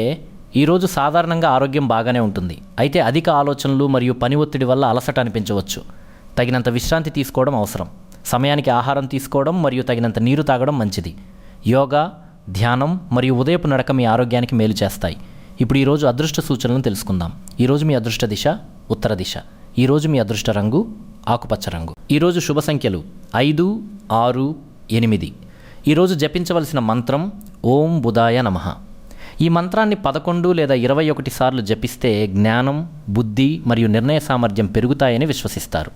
ఈరోజు సాధారణంగా ఆరోగ్యం బాగానే ఉంటుంది. అయితే అధిక ఆలోచనలు మరియు పని ఒత్తిడి వల్ల అలసట అనిపించవచ్చు. తగినంత విశ్రాంతి తీసుకోవడం అవసరం. సమయానికి ఆహారం తీసుకోవడం మరియు తగినంత నీరు తాగడం మంచిది. యోగా, ధ్యానం మరియు ఉదయపు నడక మీ ఆరోగ్యానికి మేలు చేస్తాయి. ఇప్పుడు ఈరోజు అదృష్ట సూచనలను తెలుసుకుందాం. ఈరోజు మీ అదృష్ట దిశ ఉత్తర దిశ. ఈరోజు మీ అదృష్ట రంగు ఆకుపచ్చ రంగు. ఈరోజు శుభ సంఖ్యలు 5, 6, 8. ఈరోజు జపించవలసిన మంత్రం ఓం బుధాయ నమః. ఈ మంత్రాన్ని 11 లేదా 21 సార్లు జపిస్తే జ్ఞానం, బుద్ధి మరియు నిర్ణయ సామర్థ్యం పెరుగుతాయని విశ్వసిస్తారు.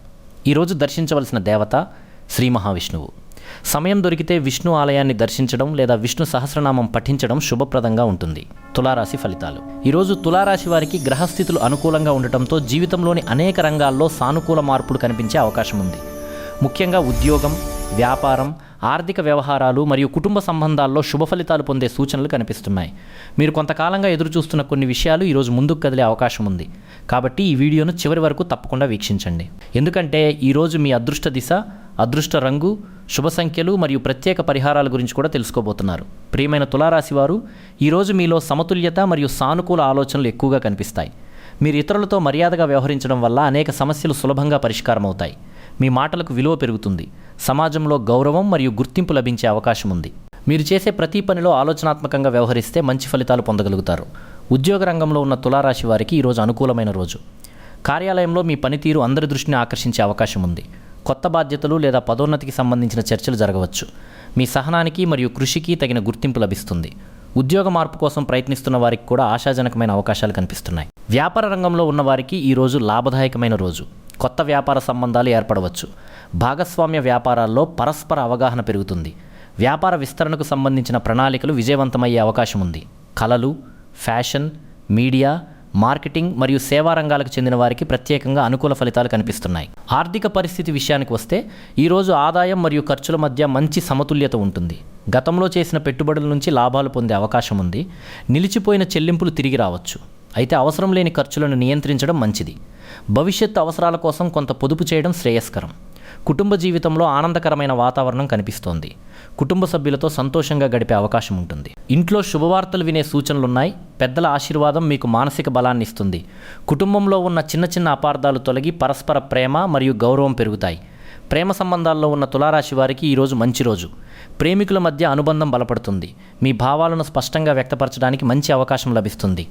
ఈరోజు దర్శించవలసిన దేవత శ్రీ మహావిష్ణువు. సమయం దొరికితే విష్ణు ఆలయాన్ని దర్శించడం లేదా విష్ణు సహస్రనామం పఠించడం శుభప్రదంగా ఉంటుంది. తులారాశి ఫలితాలు. ఈరోజు తులారాశి వారికి గ్రహస్థితులు అనుకూలంగా ఉండటంతో జీవితంలోని అనేక రంగాల్లో సానుకూల మార్పులు కనిపించే అవకాశం ఉంది. ముఖ్యంగా ఉద్యోగం, వ్యాపారం, ఆర్థిక వ్యవహారాలు మరియు కుటుంబ సంబంధాల్లో శుభ ఫలితాలు పొందే సూచనలు కనిపిస్తున్నాయి. మీరు కొంతకాలంగా ఎదురుచూస్తున్న కొన్ని విషయాలు ఈరోజు ముందుకు కదిలే అవకాశం ఉంది. కాబట్టి ఈ వీడియోను చివరి వరకు తప్పకుండా వీక్షించండి. ఎందుకంటే ఈరోజు మీ అదృష్ట దిశ, అదృష్ట రంగు, శుభ సంఖ్యలు మరియు ప్రత్యేక పరిహారాల గురించి కూడా తెలుసుకోబోతున్నారు. ప్రియమైన తులారాశి వారు, ఈరోజు మీలో సమతుల్యత మరియు సానుకూల ఆలోచనలు ఎక్కువగా కనిపిస్తాయి. మీరు ఇతరులతో మర్యాదగా వ్యవహరించడం వల్ల అనేక సమస్యలు సులభంగా పరిష్కారం అవుతాయి. మీ మాటలకు విలువ పెరుగుతుంది. సమాజంలో గౌరవం మరియు గుర్తింపు లభించే అవకాశం ఉంది. మీరు చేసే ప్రతి పనిలో ఆలోచనాత్మకంగా వ్యవహరిస్తే మంచి ఫలితాలు పొందగలుగుతారు. ఉద్యోగ రంగంలో ఉన్న తులారాశి వారికి ఈరోజు అనుకూలమైన రోజు. కార్యాలయంలో మీ పనితీరు అందరి దృష్టిని ఆకర్షించే అవకాశం ఉంది. కొత్త బాధ్యతలు లేదా పదోన్నతికి సంబంధించిన చర్చలు జరగవచ్చు. మీ సహనానికి మరియు కృషికి తగిన గుర్తింపు లభిస్తుంది. ఉద్యోగ మార్పు కోసం ప్రయత్నిస్తున్న వారికి కూడా ఆశాజనకమైన అవకాశాలు కనిపిస్తున్నాయి. వ్యాపార రంగంలో ఉన్నవారికి ఈరోజు లాభదాయకమైన రోజు. కొత్త వ్యాపార సంబంధాలు ఏర్పడవచ్చు. భాగస్వామ్య వ్యాపారాల్లో పరస్పర అవగాహన పెరుగుతుంది. వ్యాపార విస్తరణకు సంబంధించిన ప్రణాళికలు విజయవంతమయ్యే అవకాశం ఉంది. కళలు, ఫ్యాషన్, మీడియా, మార్కెటింగ్ మరియు సేవా రంగాలకు చెందిన వారికి ప్రత్యేకంగా అనుకూల ఫలితాలు కనిపిస్తున్నాయి. ఆర్థిక పరిస్థితి విషయానికి వస్తే ఈరోజు ఆదాయం మరియు ఖర్చుల మధ్య మంచి సమతుల్యత ఉంటుంది. గతంలో చేసిన పెట్టుబడుల నుంచి లాభాలు పొందే అవకాశం ఉంది. నిలిచిపోయిన చెల్లింపులు తిరిగి రావచ్చు. అయితే అవసరం లేని ఖర్చులను నియంత్రించడం మంచిది. భవిష్యత్తు అవసరాల కోసం కొంత పొదుపు చేయడం శ్రేయస్కరం. కుటుంబ జీవితంలో ఆనందకరమైన వాతావరణం కనిపిస్తోంది. కుటుంబ సభ్యులతో సంతోషంగా గడిపే అవకాశం ఉంటుంది. ఇంట్లో శుభవార్తలు వినే సూచనలున్నాయి. పెద్దల ఆశీర్వాదం మీకు మానసిక బలాన్ని ఇస్తుంది. కుటుంబంలో ఉన్న చిన్న చిన్న అపార్థాలు తొలగి పరస్పర ప్రేమ మరియు గౌరవం పెరుగుతాయి. ప్రేమ సంబంధాల్లో ఉన్న తులారాశి వారికి ఈరోజు మంచి రోజు. ప్రేమికుల మధ్య అనుబంధం బలపడుతుంది. మీ భావాలను స్పష్టంగా వ్యక్తపరచడానికి మంచి అవకాశం లభిస్తుంది.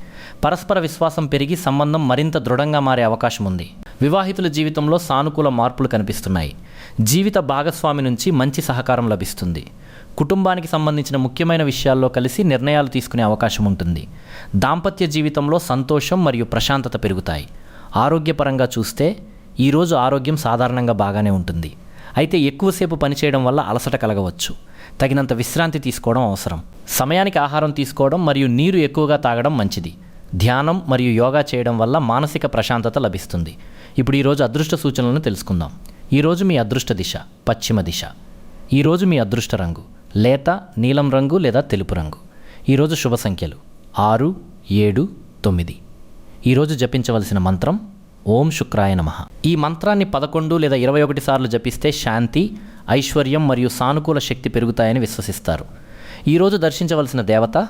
పరస్పర విశ్వాసం పెరిగి సంబంధం మరింత దృఢంగా మారే అవకాశం ఉంది. వివాహితుల జీవితంలో సానుకూల మార్పులు కనిపిస్తున్నాయి. జీవిత భాగస్వామి నుంచి మంచి సహకారం లభిస్తుంది. కుటుంబానికి సంబంధించిన ముఖ్యమైన విషయాల్లో కలిసి నిర్ణయాలు తీసుకునే అవకాశం ఉంటుంది. దాంపత్య జీవితంలో సంతోషం మరియు ప్రశాంతత పెరుగుతాయి. ఆరోగ్యపరంగా చూస్తే ఈరోజు ఆరోగ్యం సాధారణంగా బాగానే ఉంటుంది. అయితే ఎక్కువసేపు పనిచేయడం వల్ల అలసట కలగవచ్చు. తగినంత విశ్రాంతి తీసుకోవడం అవసరం. సమయానికి ఆహారం తీసుకోవడం మరియు నీరు ఎక్కువగా తాగడం మంచిది. ధ్యానం మరియు యోగా చేయడం వల్ల మానసిక ప్రశాంతత లభిస్తుంది. ఇప్పుడు ఈరోజు అదృష్ట సూచనలను తెలుసుకుందాం. ఈరోజు మీ అదృష్ట దిశ పశ్చిమ దిశ. ఈరోజు మీ అదృష్ట రంగు లేత నీలం రంగు లేదా తెలుపు రంగు. ఈరోజు శుభ సంఖ్యలు 6, 7, 9. ఈరోజు జపించవలసిన మంత్రం ఓం శుక్రాయ నమః. ఈ మంత్రాన్ని 11 లేదా 21 సార్లు జపిస్తే శాంతి, ఐశ్వర్యం మరియు సానుకూల శక్తి పెరుగుతాయని విశ్వసిస్తారు. ఈరోజు దర్శించవలసిన దేవత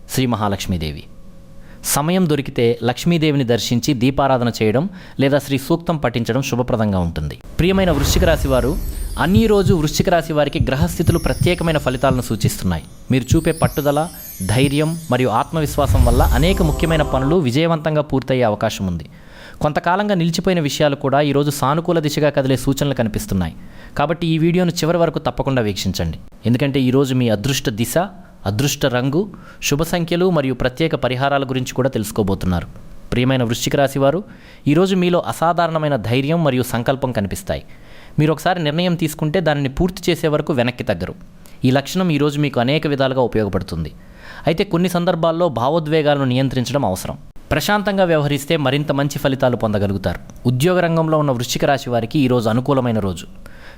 శ్రీ మహాలక్ష్మీదేవి. సమయం దొరికితే లక్ష్మీదేవిని దర్శించి దీపారాధన చేయడం లేదా శ్రీ సూక్తం పఠించడం శుభప్రదంగా ఉంటుంది. ప్రియమైన వృశ్చిక రాశి వారు, అన్ని రోజు వృశ్చిక రాశి వారికి గ్రహస్థితులు ప్రత్యేకమైన ఫలితాలను సూచిస్తున్నాయి. మీరు చూపే పట్టుదల, ధైర్యం మరియు ఆత్మవిశ్వాసం వల్ల అనేక ముఖ్యమైన పనులు విజయవంతంగా పూర్తయ్యే అవకాశం ఉంది. కొంతకాలంగా నిలిచిపోయిన విషయాలు కూడా ఈరోజు సానుకూల దిశగా కదిలే సూచనలు కనిపిస్తున్నాయి. కాబట్టి ఈ వీడియోను చివరి వరకు తప్పకుండా వీక్షించండి. ఎందుకంటే ఈరోజు మీ అదృష్ట దిశ, అదృష్ట రంగు, శుభ సంఖ్యలు మరియు ప్రత్యేక పరిహారాల గురించి కూడా తెలుసుకోబోతున్నారు. ప్రియమైన వృశ్చిక రాశి వారు, ఈరోజు మీలో అసాధారణమైన ధైర్యం మరియు సంకల్పం కనిపిస్తాయి. మీరు ఒకసారి నిర్ణయం తీసుకుంటే దానిని పూర్తి చేసే వరకు వెనక్కి తగ్గరు. ఈ లక్షణం ఈరోజు మీకు అనేక విధాలుగా ఉపయోగపడుతుంది. అయితే కొన్ని సందర్భాల్లో భావోద్వేగాలను నియంత్రించడం అవసరం. ప్రశాంతంగా వ్యవహరిస్తే మరింత మంచి ఫలితాలు పొందగలుగుతారు. ఉద్యోగ రంగంలో ఉన్న వృశ్చిక రాశి వారికి ఈరోజు అనుకూలమైన రోజు.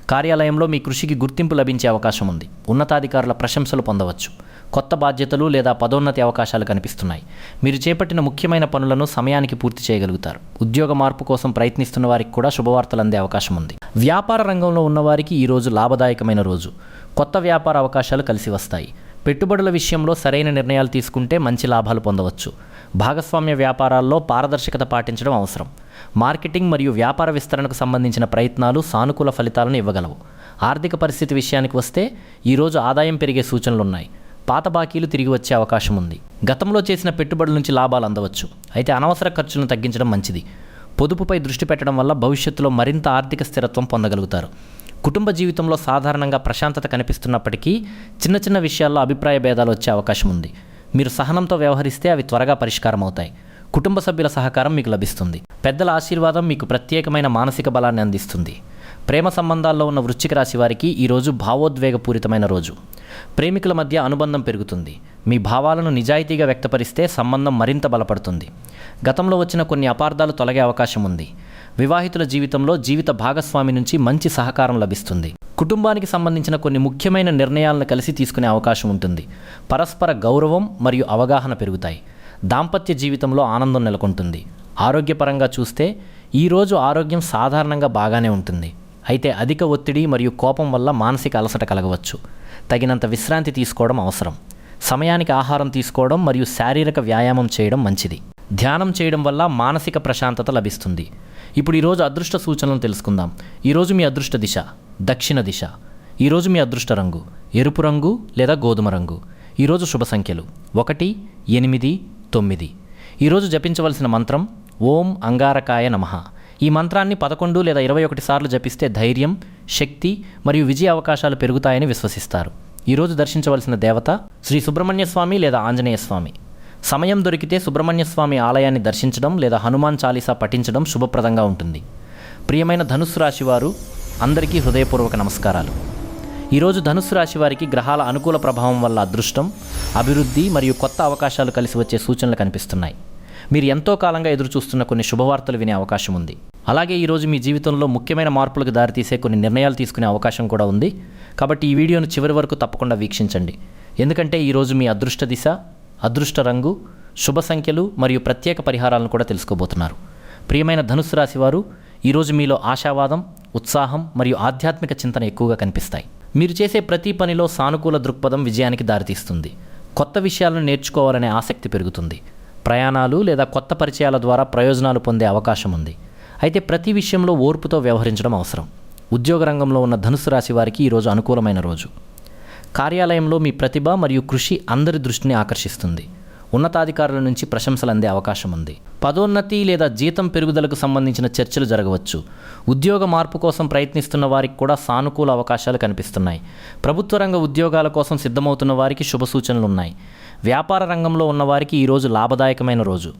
కార్యాలయంలో మీ కృషికి గుర్తింపు లభించే అవకాశం ఉంది. ఉన్నతాధికారుల ప్రశంసలు పొందవచ్చు. కొత్త బాధ్యతలు లేదా పదోన్నతి అవకాశాలు కనిపిస్తున్నాయి. మీరు చేపట్టిన ముఖ్యమైన పనులను సమయానికి పూర్తి చేయగలుగుతారు. ఉద్యోగ మార్పు కోసం ప్రయత్నిస్తున్న వారికి కూడా శుభవార్తలు అందే అవకాశం ఉంది. వ్యాపార రంగంలో ఉన్నవారికి ఈరోజు లాభదాయకమైన రోజు. కొత్త వ్యాపార అవకాశాలు కలిసి వస్తాయి. పెట్టుబడుల విషయంలో సరైన నిర్ణయాలు తీసుకుంటే మంచి లాభాలు పొందవచ్చు. భాగస్వామ్య వ్యాపారాల్లో పారదర్శకత పాటించడం అవసరం. మార్కెటింగ్ మరియు వ్యాపార విస్తరణకు సంబంధించిన ప్రయత్నాలు సానుకూల ఫలితాలను ఇవ్వగలవు. ఆర్థిక పరిస్థితి విషయానికి వస్తే ఈరోజు ఆదాయం పెరిగే సూచనలున్నాయి. పాత బాకీలు తిరిగి వచ్చే అవకాశం ఉంది. గతంలో చేసిన పెట్టుబడుల నుంచి లాభాలు అందవచ్చు. అయితే అనవసర ఖర్చులను తగ్గించడం మంచిది. పొదుపుపై దృష్టి పెట్టడం వల్ల భవిష్యత్తులో మరింత ఆర్థిక స్థిరత్వం పొందగలుగుతారు. కుటుంబ జీవితంలో సాధారణంగా ప్రశాంతత కనిపిస్తున్నప్పటికీ చిన్న చిన్న విషయాల్లో అభిప్రాయ భేదాలు వచ్చే అవకాశం ఉంది. మీరు సహనంతో వ్యవహరిస్తే అవి త్వరగా పరిష్కారం అవుతాయి. కుటుంబ సభ్యుల సహకారం మీకు లభిస్తుంది. పెద్దల ఆశీర్వాదం మీకు ప్రత్యేకమైన మానసిక బలాన్ని అందిస్తుంది. ప్రేమ సంబంధాల్లో ఉన్న వృశ్చిక రాశి వారికి ఈరోజు భావోద్వేగపూరితమైన రోజు. ప్రేమికుల మధ్య అనుబంధం పెరుగుతుంది. మీ భావాలను నిజాయితీగా వ్యక్తపరిస్తే సంబంధం మరింత బలపడుతుంది. గతంలో వచ్చిన కొన్ని అపార్థాలు తొలగే అవకాశం ఉంది. వివాహితుల జీవితంలో జీవిత భాగస్వామి నుంచి మంచి సహకారం లభిస్తుంది. కుటుంబానికి సంబంధించిన కొన్ని ముఖ్యమైన నిర్ణయాలను కలిసి తీసుకునే అవకాశం ఉంటుంది. పరస్పర గౌరవం మరియు అవగాహన పెరుగుతాయి. దాంపత్య జీవితంలో ఆనందం నెలకొంటుంది. ఆరోగ్యపరంగా చూస్తే ఈరోజు ఆరోగ్యం సాధారణంగా బాగానే ఉంటుంది. అయితే అధిక ఒత్తిడి మరియు కోపం వల్ల మానసిక అలసట కలగవచ్చు. తగినంత విశ్రాంతి తీసుకోవడం అవసరం. సమయానికి ఆహారం తీసుకోవడం మరియు శారీరక వ్యాయామం చేయడం మంచిది. ధ్యానం చేయడం వల్ల మానసిక ప్రశాంతత లభిస్తుంది. ఇప్పుడు ఈరోజు అదృష్ట సూచనలను తెలుసుకుందాం. ఈరోజు మీ అదృష్ట దిశ దక్షిణ దిశ. ఈరోజు మీ అదృష్ట రంగు ఎరుపు రంగు లేదా గోధుమ రంగు. ఈరోజు శుభ సంఖ్యలు 1, 8, 9. ఈరోజు జపించవలసిన మంత్రం ఓం అంగారకాయ నమః. ఈ మంత్రాన్ని 11 లేదా 21 సార్లు జపిస్తే ధైర్యం, శక్తి మరియు విజయ అవకాశాలు పెరుగుతాయని విశ్వసిస్తారు. ఈరోజు దర్శించవలసిన దేవత శ్రీ సుబ్రహ్మణ్య స్వామి లేదా ఆంజనేయ స్వామి. సమయం దొరికితే సుబ్రహ్మణ్య స్వామి ఆలయాన్ని దర్శించడం లేదా హనుమాన్ చాలీసా పఠించడం శుభప్రదంగా ఉంటుంది. ప్రియమైన ధనుస్సు రాశి వారు అందరికీ హృదయపూర్వక నమస్కారాలు. ఈరోజు ధనుస్సు రాశి వారికి గ్రహాల అనుకూల ప్రభావం వల్ల అదృష్టం, అభివృద్ధి మరియు కొత్త అవకాశాలు కలిసి వచ్చే సూచనలు కనిపిస్తున్నాయి. మీరు ఎంతో కాలంగా ఎదురుచూస్తున్న కొన్ని శుభవార్తలు వినే అవకాశం ఉంది. అలాగే ఈరోజు మీ జీవితంలో ముఖ్యమైన మార్పులకు దారితీసే కొన్ని నిర్ణయాలు తీసుకునే అవకాశం కూడా ఉంది. కాబట్టి ఈ వీడియోను చివరి వరకు తప్పకుండా వీక్షించండి. ఎందుకంటే ఈరోజు మీ అదృష్ట దిశ, అదృష్ట రంగు, శుభ సంఖ్యలు మరియు ప్రత్యేక పరిహారాలను కూడా తెలుసుకోబోతున్నారు. ప్రియమైన ధనుస్సు రాశి వారు ఈరోజు మీలో ఆశావాదం, ఉత్సాహం మరియు ఆధ్యాత్మిక చింతన ఎక్కువగా కనిపిస్తాయి. మీరు చేసే ప్రతి పనిలో సానుకూల దృక్పథం విజయానికి దారితీస్తుంది. కొత్త విషయాలను నేర్చుకోవాలనే ఆసక్తి పెరుగుతుంది. ప్రయాణాలు లేదా కొత్త పరిచయాల ద్వారా ప్రయోజనాలు పొందే అవకాశం ఉంది. అయితే ప్రతి విషయంలో ఓర్పుతో వ్యవహరించడం అవసరం. ఉద్యోగ రంగంలో ఉన్న ధనుసు రాశి వారికి ఈరోజు అనుకూలమైన రోజు. కార్యాలయంలో మీ ప్రతిభ మరియు కృషి అందరి దృష్టిని ఆకర్షిస్తుంది. ఉన్నతాధికారుల నుంచి ప్రశంసలు అందే అవకాశం ఉంది. పదోన్నతి లేదా జీతం పెరుగుదలకు సంబంధించిన చర్చలు జరగవచ్చు. ఉద్యోగ మార్పు కోసం ప్రయత్నిస్తున్న వారికి కూడా సానుకూల అవకాశాలు కనిపిస్తున్నాయి. ప్రభుత్వ రంగ ఉద్యోగాల కోసం సిద్ధమవుతున్న వారికి శుభ సూచనలు ఉన్నాయి. వ్యాపార రంగంలో ఉన్నవారికి ఈరోజు లాభదాయకమైన రోజు.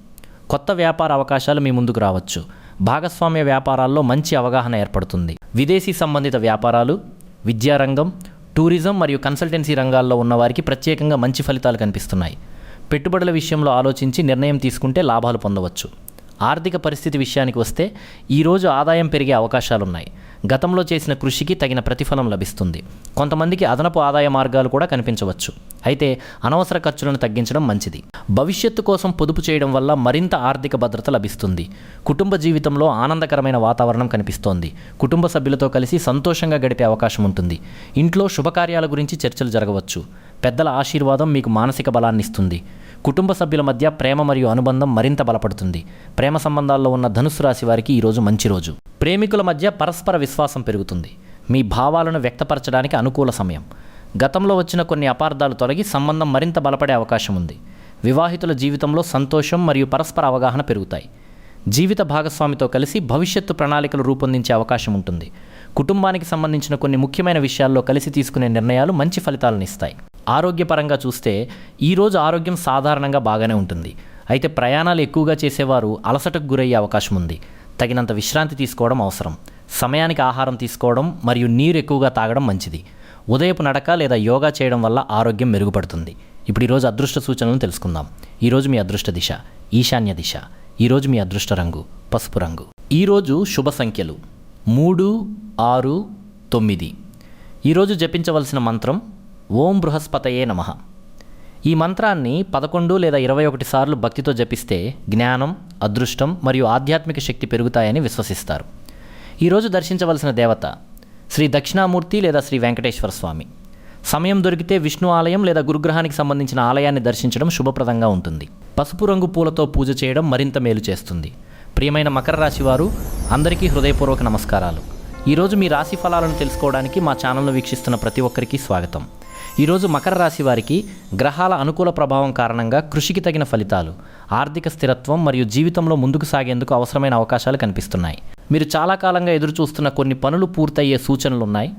కొత్త వ్యాపార అవకాశాలు మీ ముందుకు రావచ్చు. భాగస్వామ్య వ్యాపారాల్లో మంచి అవగాహన ఏర్పడుతుంది. విదేశీ సంబంధిత వ్యాపారాలు, విద్యారంగం, టూరిజం మరియు కన్సల్టెన్సీ రంగాల్లో ఉన్నవారికి ప్రత్యేకంగా మంచి ఫలితాలు కనిపిస్తున్నాయి. పెట్టుబడుల విషయంలో ఆలోచించి నిర్ణయం తీసుకుంటే లాభాలు పొందవచ్చు. ఆర్థిక పరిస్థితి విషయానికి వస్తే ఈరోజు ఆదాయం పెరిగే అవకాశాలున్నాయి. గతంలో చేసిన కృషికి తగిన ప్రతిఫలం లభిస్తుంది. కొంతమందికి అదనపు ఆదాయ మార్గాలు కూడా కనిపించవచ్చు. అయితే అనవసర ఖర్చులను తగ్గించడం మంచిది. భవిష్యత్తు కోసం పొదుపు చేయడం వల్ల మరింత ఆర్థిక భద్రత లభిస్తుంది. కుటుంబ జీవితంలో ఆనందకరమైన వాతావరణం కనిపిస్తోంది. కుటుంబ సభ్యులతో కలిసి సంతోషంగా గడిపే అవకాశం ఉంటుంది. ఇంట్లో శుభకార్యాల గురించి చర్చలు జరగవచ్చు. పెద్దల ఆశీర్వాదం మీకు మానసిక బలాన్ని ఇస్తుంది. కుటుంబ సభ్యుల మధ్య ప్రేమ మరియు అనుబంధం మరింత బలపడుతుంది. ప్రేమ సంబంధాల్లో ఉన్న ధనుస్సు రాశి వారికి ఈరోజు మంచి రోజు. ప్రేమికుల మధ్య పరస్పర విశ్వాసం పెరుగుతుంది. మీ భావాలను వ్యక్తపరచడానికి అనుకూల సమయం. గతంలో వచ్చిన కొన్ని అపార్థాలు తొలగి సంబంధం మరింత బలపడే అవకాశం ఉంది. వివాహితుల జీవితంలో సంతోషం మరియు పరస్పర అవగాహన పెరుగుతాయి. జీవిత భాగస్వామితో కలిసి భవిష్యత్తు ప్రణాళికలు రూపొందించే అవకాశం ఉంటుంది. కుటుంబానికి సంబంధించిన కొన్ని ముఖ్యమైన విషయాల్లో కలిసి తీసుకునే నిర్ణయాలు మంచి ఫలితాలను ఇస్తాయి. ఆరోగ్యపరంగా చూస్తే ఈరోజు ఆరోగ్యం సాధారణంగా బాగానే ఉంటుంది. అయితే ప్రయాణాలు ఎక్కువగా చేసేవారు అలసటకు గురయ్యే అవకాశం ఉంది. తగినంత విశ్రాంతి తీసుకోవడం అవసరం. సమయానికి ఆహారం తీసుకోవడం మరియు నీరు ఎక్కువగా తాగడం మంచిది. ఉదయపు నడక లేదా యోగా చేయడం వల్ల ఆరోగ్యం మెరుగుపడుతుంది. ఇప్పుడు ఈరోజు అదృష్ట సూచనలను తెలుసుకుందాం. ఈరోజు మీ అదృష్ట దిశ ఈశాన్య దిశ. ఈరోజు మీ అదృష్ట రంగు పసుపు రంగు. ఈరోజు శుభ సంఖ్యలు 3, 6, 9. ఈరోజు జపించవలసిన మంత్రం ఓం బృహస్పతయే నమః. ఈ మంత్రాన్ని 11 లేదా 21 సార్లు భక్తితో జపిస్తే జ్ఞానం, అదృష్టం మరియు ఆధ్యాత్మిక శక్తి పెరుగుతాయని విశ్వసిస్తారు. ఈరోజు దర్శించవలసిన దేవత శ్రీ దక్షిణామూర్తి లేదా శ్రీ వెంకటేశ్వర స్వామి. సమయం దొరికితే విష్ణు ఆలయం లేదా గురుగ్రహానికి సంబంధించిన ఆలయాన్ని దర్శించడం శుభప్రదంగా ఉంటుంది. పసుపు రంగు పూలతో పూజ చేయడం మరింత మేలు చేస్తుంది. ప్రియమైన మకర రాశి వారు అందరికీ హృదయపూర్వక నమస్కారాలు. ఈరోజు మీ రాశి ఫలాలను తెలుసుకోవడానికి మా ఛానల్ను వీక్షిస్తున్న ప్రతి ఒక్కరికి స్వాగతం. ఈరోజు మకర రాశి వారికి గ్రహాల అనుకూల ప్రభావం కారణంగా కృషికి తగిన ఫలితాలు, ఆర్థిక స్థిరత్వం మరియు జీవితంలో ముందుకు సాగేందుకు అవసరమైన అవకాశాలు కనిపిస్తున్నాయి. మీరు చాలా కాలంగా ఎదురు చూస్తున్న కొన్ని పనులు పూర్తయ్యే సూచనలున్నాయి.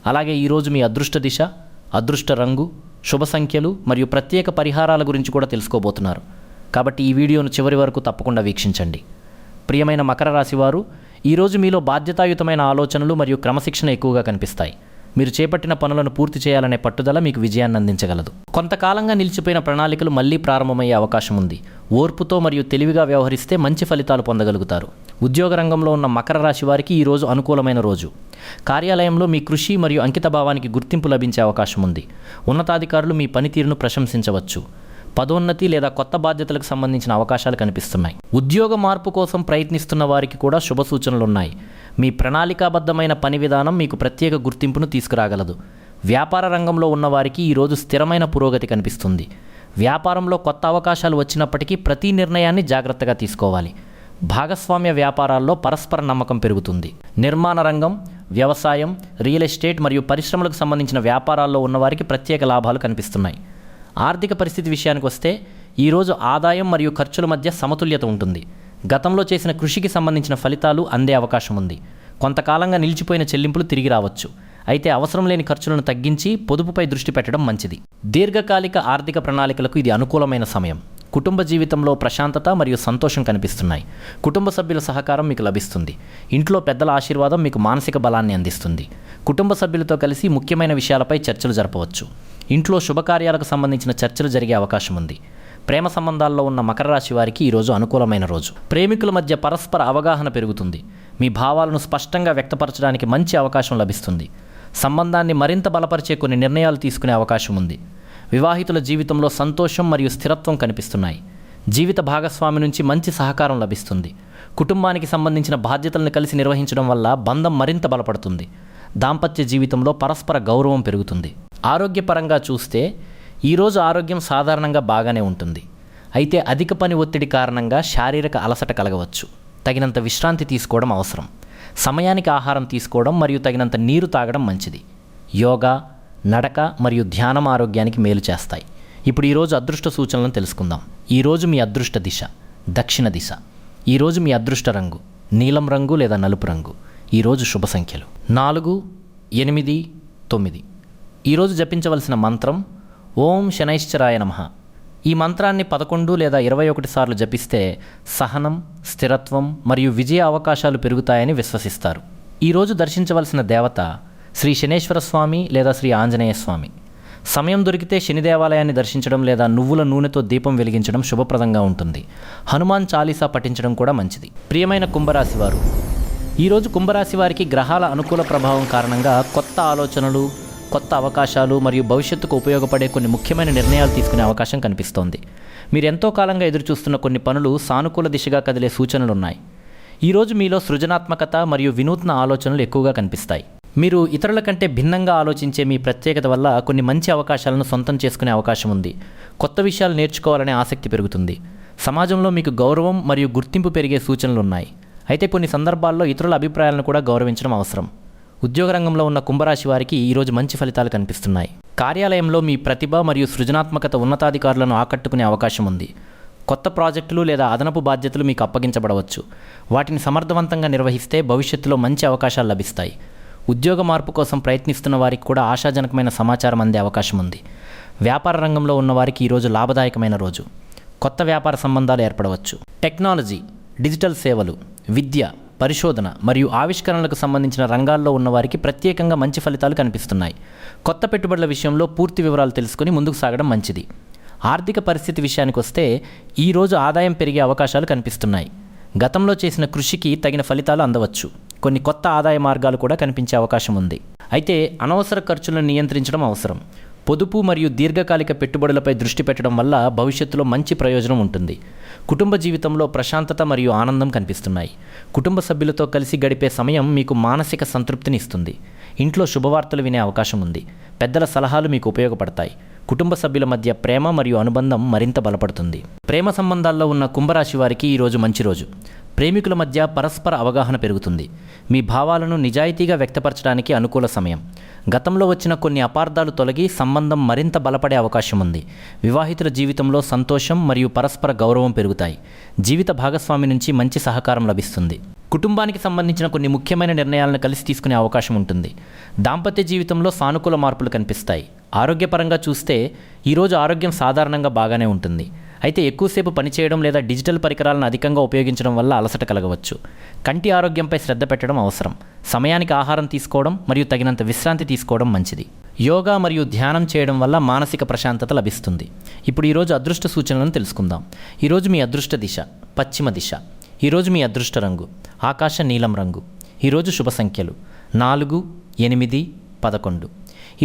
అలాగే ఈరోజు మీ అదృష్ట దిశ, అదృష్ట రంగు, శుభ సంఖ్యలు మరియు ప్రత్యేక పరిహారాల గురించి కూడా తెలుసుకోబోతున్నారు. కాబట్టి ఈ వీడియోను చివరి వరకు తప్పకుండా వీక్షించండి. ప్రియమైన మకర రాశి వారు ఈరోజు మీలో బాధ్యతాయుతమైన ఆలోచనలు మరియు క్రమశిక్షణ ఎక్కువగా కనిపిస్తాయి. మీరు చేపట్టిన పనులను పూర్తి చేయాలనే పట్టుదల మీకు విజయాన్ని అందించగలదు. కొంతకాలంగా నిలిచిపోయిన ప్రణాళికలు మళ్లీ ప్రారంభమయ్యే అవకాశం ఉంది. ఓర్పుతో మరియు తెలివిగా వ్యవహరిస్తే మంచి ఫలితాలు పొందగలుగుతారు. ఉద్యోగ రంగంలో ఉన్న మకర రాశి వారికి ఈరోజు అనుకూలమైన రోజు. కార్యాలయంలో మీ కృషి మరియు అంకిత భావానికి గుర్తింపు లభించే అవకాశం ఉంది. ఉన్నతాధికారులు మీ పనితీరును ప్రశంసించవచ్చు. పదోన్నతి లేదా కొత్త బాధ్యతలకు సంబంధించిన అవకాశాలు కనిపిస్తున్నాయి. ఉద్యోగ మార్పు కోసం ప్రయత్నిస్తున్న వారికి కూడా శుభ సూచనలున్నాయి. మీ ప్రణాళికాబద్ధమైన పని విధానం మీకు ప్రత్యేక గుర్తింపును తీసుకురాగలదు. వ్యాపార రంగంలో ఉన్నవారికి ఈరోజు స్థిరమైన పురోగతి కనిపిస్తుంది. వ్యాపారంలో కొత్త అవకాశాలు వచ్చినప్పటికీ ప్రతి నిర్ణయాన్ని జాగ్రత్తగా తీసుకోవాలి. భాగస్వామ్య వ్యాపారాల్లో పరస్పర నమ్మకం పెరుగుతుంది. నిర్మాణ రంగం, వ్యవసాయం, రియల్ ఎస్టేట్ మరియు పరిశ్రమలకు సంబంధించిన వ్యాపారాల్లో ఉన్నవారికి ప్రత్యేక లాభాలు కనిపిస్తున్నాయి. ఆర్థిక పరిస్థితి విషయానికి వస్తే ఈరోజు ఆదాయం మరియు ఖర్చుల మధ్య సమతుల్యత ఉంటుంది. గతంలో చేసిన కృషికి సంబంధించిన ఫలితాలు అందే అవకాశం ఉంది. కొంతకాలంగా నిలిచిపోయిన చెల్లింపులు తిరిగి రావచ్చు. అయితే అవసరం లేని ఖర్చులను తగ్గించి పొదుపుపై దృష్టి పెట్టడం మంచిది. దీర్ఘకాలిక ఆర్థిక ప్రణాళికలకు ఇది అనుకూలమైన సమయం. కుటుంబ జీవితంలో ప్రశాంతత మరియు సంతోషం కనిపిస్తున్నాయి. కుటుంబ సభ్యుల సహకారం మీకు లభిస్తుంది. ఇంట్లో పెద్దల ఆశీర్వాదం మీకు మానసిక బలాన్ని అందిస్తుంది. కుటుంబ సభ్యులతో కలిసి ముఖ్యమైన విషయాలపై చర్చలు జరపవచ్చు. ఇంట్లో శుభకార్యాలకు సంబంధించిన చర్చలు జరిగే అవకాశం ఉంది. ప్రేమ సంబంధాల్లో ఉన్న మకర రాశి వారికి ఈరోజు అనుకూలమైన రోజు. ప్రేమికుల మధ్య పరస్పర అవగాహన పెరుగుతుంది. మీ భావాలను స్పష్టంగా వ్యక్తపరచడానికి మంచి అవకాశం లభిస్తుంది. సంబంధాన్ని మరింత బలపరిచే కొన్ని నిర్ణయాలు తీసుకునే అవకాశం ఉంది. వివాహితుల జీవితంలో సంతోషం మరియు స్థిరత్వం కనిపిస్తున్నాయి. జీవిత భాగస్వామి నుంచి మంచి సహకారం లభిస్తుంది. కుటుంబానికి సంబంధించిన బాధ్యతలను కలిసి నిర్వహించడం వల్ల బంధం మరింత బలపడుతుంది. దాంపత్య జీవితంలో పరస్పర గౌరవం పెరుగుతుంది. ఆరోగ్యపరంగా చూస్తే ఈరోజు ఆరోగ్యం సాధారణంగా బాగానే ఉంటుంది. అయితే అధిక పని ఒత్తిడి కారణంగా శారీరక అలసట కలగవచ్చు. తగినంత విశ్రాంతి తీసుకోవడం అవసరం. సమయానికి ఆహారం తీసుకోవడం మరియు తగినంత నీరు తాగడం మంచిది. యోగా, నడక మరియు ధ్యానం ఆరోగ్యానికి మేలు చేస్తాయి. ఇప్పుడు ఈరోజు అదృష్ట సూచనలను తెలుసుకుందాం. ఈరోజు మీ అదృష్ట దిశ దక్షిణ దిశ. ఈరోజు మీ అదృష్ట రంగు నీలం రంగు లేదా నలుపు రంగు. ఈరోజు శుభ సంఖ్యలు 4, 8, 9. ఈరోజు జపించవలసిన మంత్రం ఓం శనైశ్చరాయ నమః. ఈ మంత్రాన్ని 11 లేదా 21 సార్లు జపిస్తే సహనం, స్థిరత్వం మరియు విజయ అవకాశాలు పెరుగుతాయని విశ్వసిస్తారు. ఈరోజు దర్శించవలసిన దేవత శ్రీ శనేశ్వర స్వామి లేదా శ్రీ ఆంజనేయ స్వామి. సమయం దొరికితే శని దేవాలయాన్ని దర్శించడం లేదా నువ్వుల నూనెతో దీపం వెలిగించడం శుభప్రదంగా ఉంటుంది. హనుమాన్ చాలీసా పఠించడం కూడా మంచిది. ప్రియమైన కుంభరాశి వారు, ఈరోజు కుంభరాశి వారికి గ్రహాల అనుకూల ప్రభావం కారణంగా కొత్త ఆలోచనలు, కొత్త అవకాశాలు మరియు భవిష్యత్తుకు ఉపయోగపడే కొన్ని ముఖ్యమైన నిర్ణయాలు తీసుకునే అవకాశం కనిపిస్తోంది. మీరు ఎంతో కాలంగా ఎదురుచూస్తున్న కొన్ని పనులు సానుకూల దిశగా కదిలే సూచనలున్నాయి. ఈరోజు మీలో సృజనాత్మకత మరియు వినూత్న ఆలోచనలు ఎక్కువగా కనిపిస్తాయి. మీరు ఇతరుల కంటే భిన్నంగా ఆలోచించే మీ ప్రత్యేకత వల్ల కొన్ని మంచి అవకాశాలను సొంతం చేసుకునే అవకాశం ఉంది. కొత్త విషయాలు నేర్చుకోవాలనే ఆసక్తి పెరుగుతుంది. సమాజంలో మీకు గౌరవం మరియు గుర్తింపు పెరిగే సూచనలు ఉన్నాయి. అయితే కొన్ని సందర్భాల్లో ఇతరుల అభిప్రాయాలను కూడా గౌరవించడం అవసరం. ఉద్యోగ రంగంలో ఉన్న కుంభరాశి వారికి ఈరోజు మంచి ఫలితాలు కనిపిస్తున్నాయి. కార్యాలయంలో మీ ప్రతిభ మరియు సృజనాత్మకత ఉన్నతాధికారులను ఆకట్టుకునే అవకాశం ఉంది. కొత్త ప్రాజెక్టులు లేదా అదనపు బాధ్యతలు మీకు అప్పగించబడవచ్చు. వాటిని సమర్థవంతంగా నిర్వహిస్తే భవిష్యత్తులో మంచి అవకాశాలు లభిస్తాయి. ఉద్యోగ మార్పు కోసం ప్రయత్నిస్తున్న వారికి కూడా ఆశాజనకమైన సమాచారం అందే అవకాశం ఉంది. వ్యాపార రంగంలో ఉన్నవారికి ఈరోజు లాభదాయకమైన రోజు. కొత్త వ్యాపార సంబంధాలు ఏర్పడవచ్చు. టెక్నాలజీ, డిజిటల్ సేవలు, విద్య, పరిశోధన మరియు ఆవిష్కరణలకు సంబంధించిన రంగాల్లో ఉన్నవారికి ప్రత్యేకంగా మంచి ఫలితాలు కనిపిస్తున్నాయి. కొత్త పెట్టుబడుల విషయంలో పూర్తి వివరాలు తెలుసుకుని ముందుకు సాగడం మంచిది. ఆర్థిక పరిస్థితి విషయానికి వస్తే ఈరోజు ఆదాయం పెరిగే అవకాశాలు కనిపిస్తున్నాయి. గతంలో చేసిన కృషికి తగిన ఫలితాలు అందవచ్చు. కొన్ని కొత్త ఆదాయ మార్గాలు కూడా కనిపించే అవకాశం ఉంది. అయితే అనవసర ఖర్చులను నియంత్రించడం అవసరం. పొదుపు మరియు దీర్ఘకాలిక పెట్టుబడులపై దృష్టి పెట్టడం వల్ల భవిష్యత్తులో మంచి ప్రయోజనం ఉంటుంది. కుటుంబ జీవితంలో ప్రశాంతత మరియు ఆనందం కనిపిస్తున్నాయి. కుటుంబ సభ్యులతో కలిసి గడిపే సమయం మీకు మానసిక సంతృప్తిని ఇస్తుంది. ఇంట్లో శుభవార్తలు వినే అవకాశం ఉంది. పెద్దల సలహాలు మీకు ఉపయోగపడతాయి. కుటుంబ సభ్యుల మధ్య ప్రేమ మరియు అనుబంధం మరింత బలపడుతుంది. ప్రేమ సంబంధాల్లో ఉన్న కుంభరాశి వారికి ఈరోజు మంచి రోజు. ప్రేమికుల మధ్య పరస్పర అవగాహన పెరుగుతుంది. మీ భావాలను నిజాయితీగా వ్యక్తపరచడానికి అనుకూల సమయం. గతంలో వచ్చిన కొన్ని అపార్థాలు తొలగి సంబంధం మరింత బలపడే అవకాశం ఉంది. వివాహితుల జీవితంలో సంతోషం మరియు పరస్పర గౌరవం పెరుగుతాయి. జీవిత భాగస్వామి నుంచి మంచి సహకారం లభిస్తుంది. కుటుంబానికి సంబంధించిన కొన్ని ముఖ్యమైన నిర్ణయాలను కలిసి తీసుకునే అవకాశం ఉంటుంది. దాంపత్య జీవితంలో సానుకూల మార్పులు కనిపిస్తాయి. ఆరోగ్యపరంగా చూస్తే ఈరోజు ఆరోగ్యం సాధారణంగా బాగానే ఉంటుంది. అయితే ఎక్కువసేపు పనిచేయడం లేదా డిజిటల్ పరికరాలను అధికంగా ఉపయోగించడం వల్ల అలసట కలగవచ్చు. కంటి ఆరోగ్యంపై శ్రద్ధ పెట్టడం అవసరం. సమయానికి ఆహారం తీసుకోవడం మరియు తగినంత విశ్రాంతి తీసుకోవడం మంచిది. యోగా మరియు ధ్యానం చేయడం వల్ల మానసిక ప్రశాంతత లభిస్తుంది. ఇప్పుడు ఈరోజు అదృష్ట సూచనలను తెలుసుకుందాం. ఈరోజు మీ అదృష్ట దిశ పశ్చిమ దిశ. ఈరోజు మీ అదృష్ట రంగు ఆకాశ నీలం రంగు. ఈరోజు శుభ సంఖ్యలు 4, 8, 11.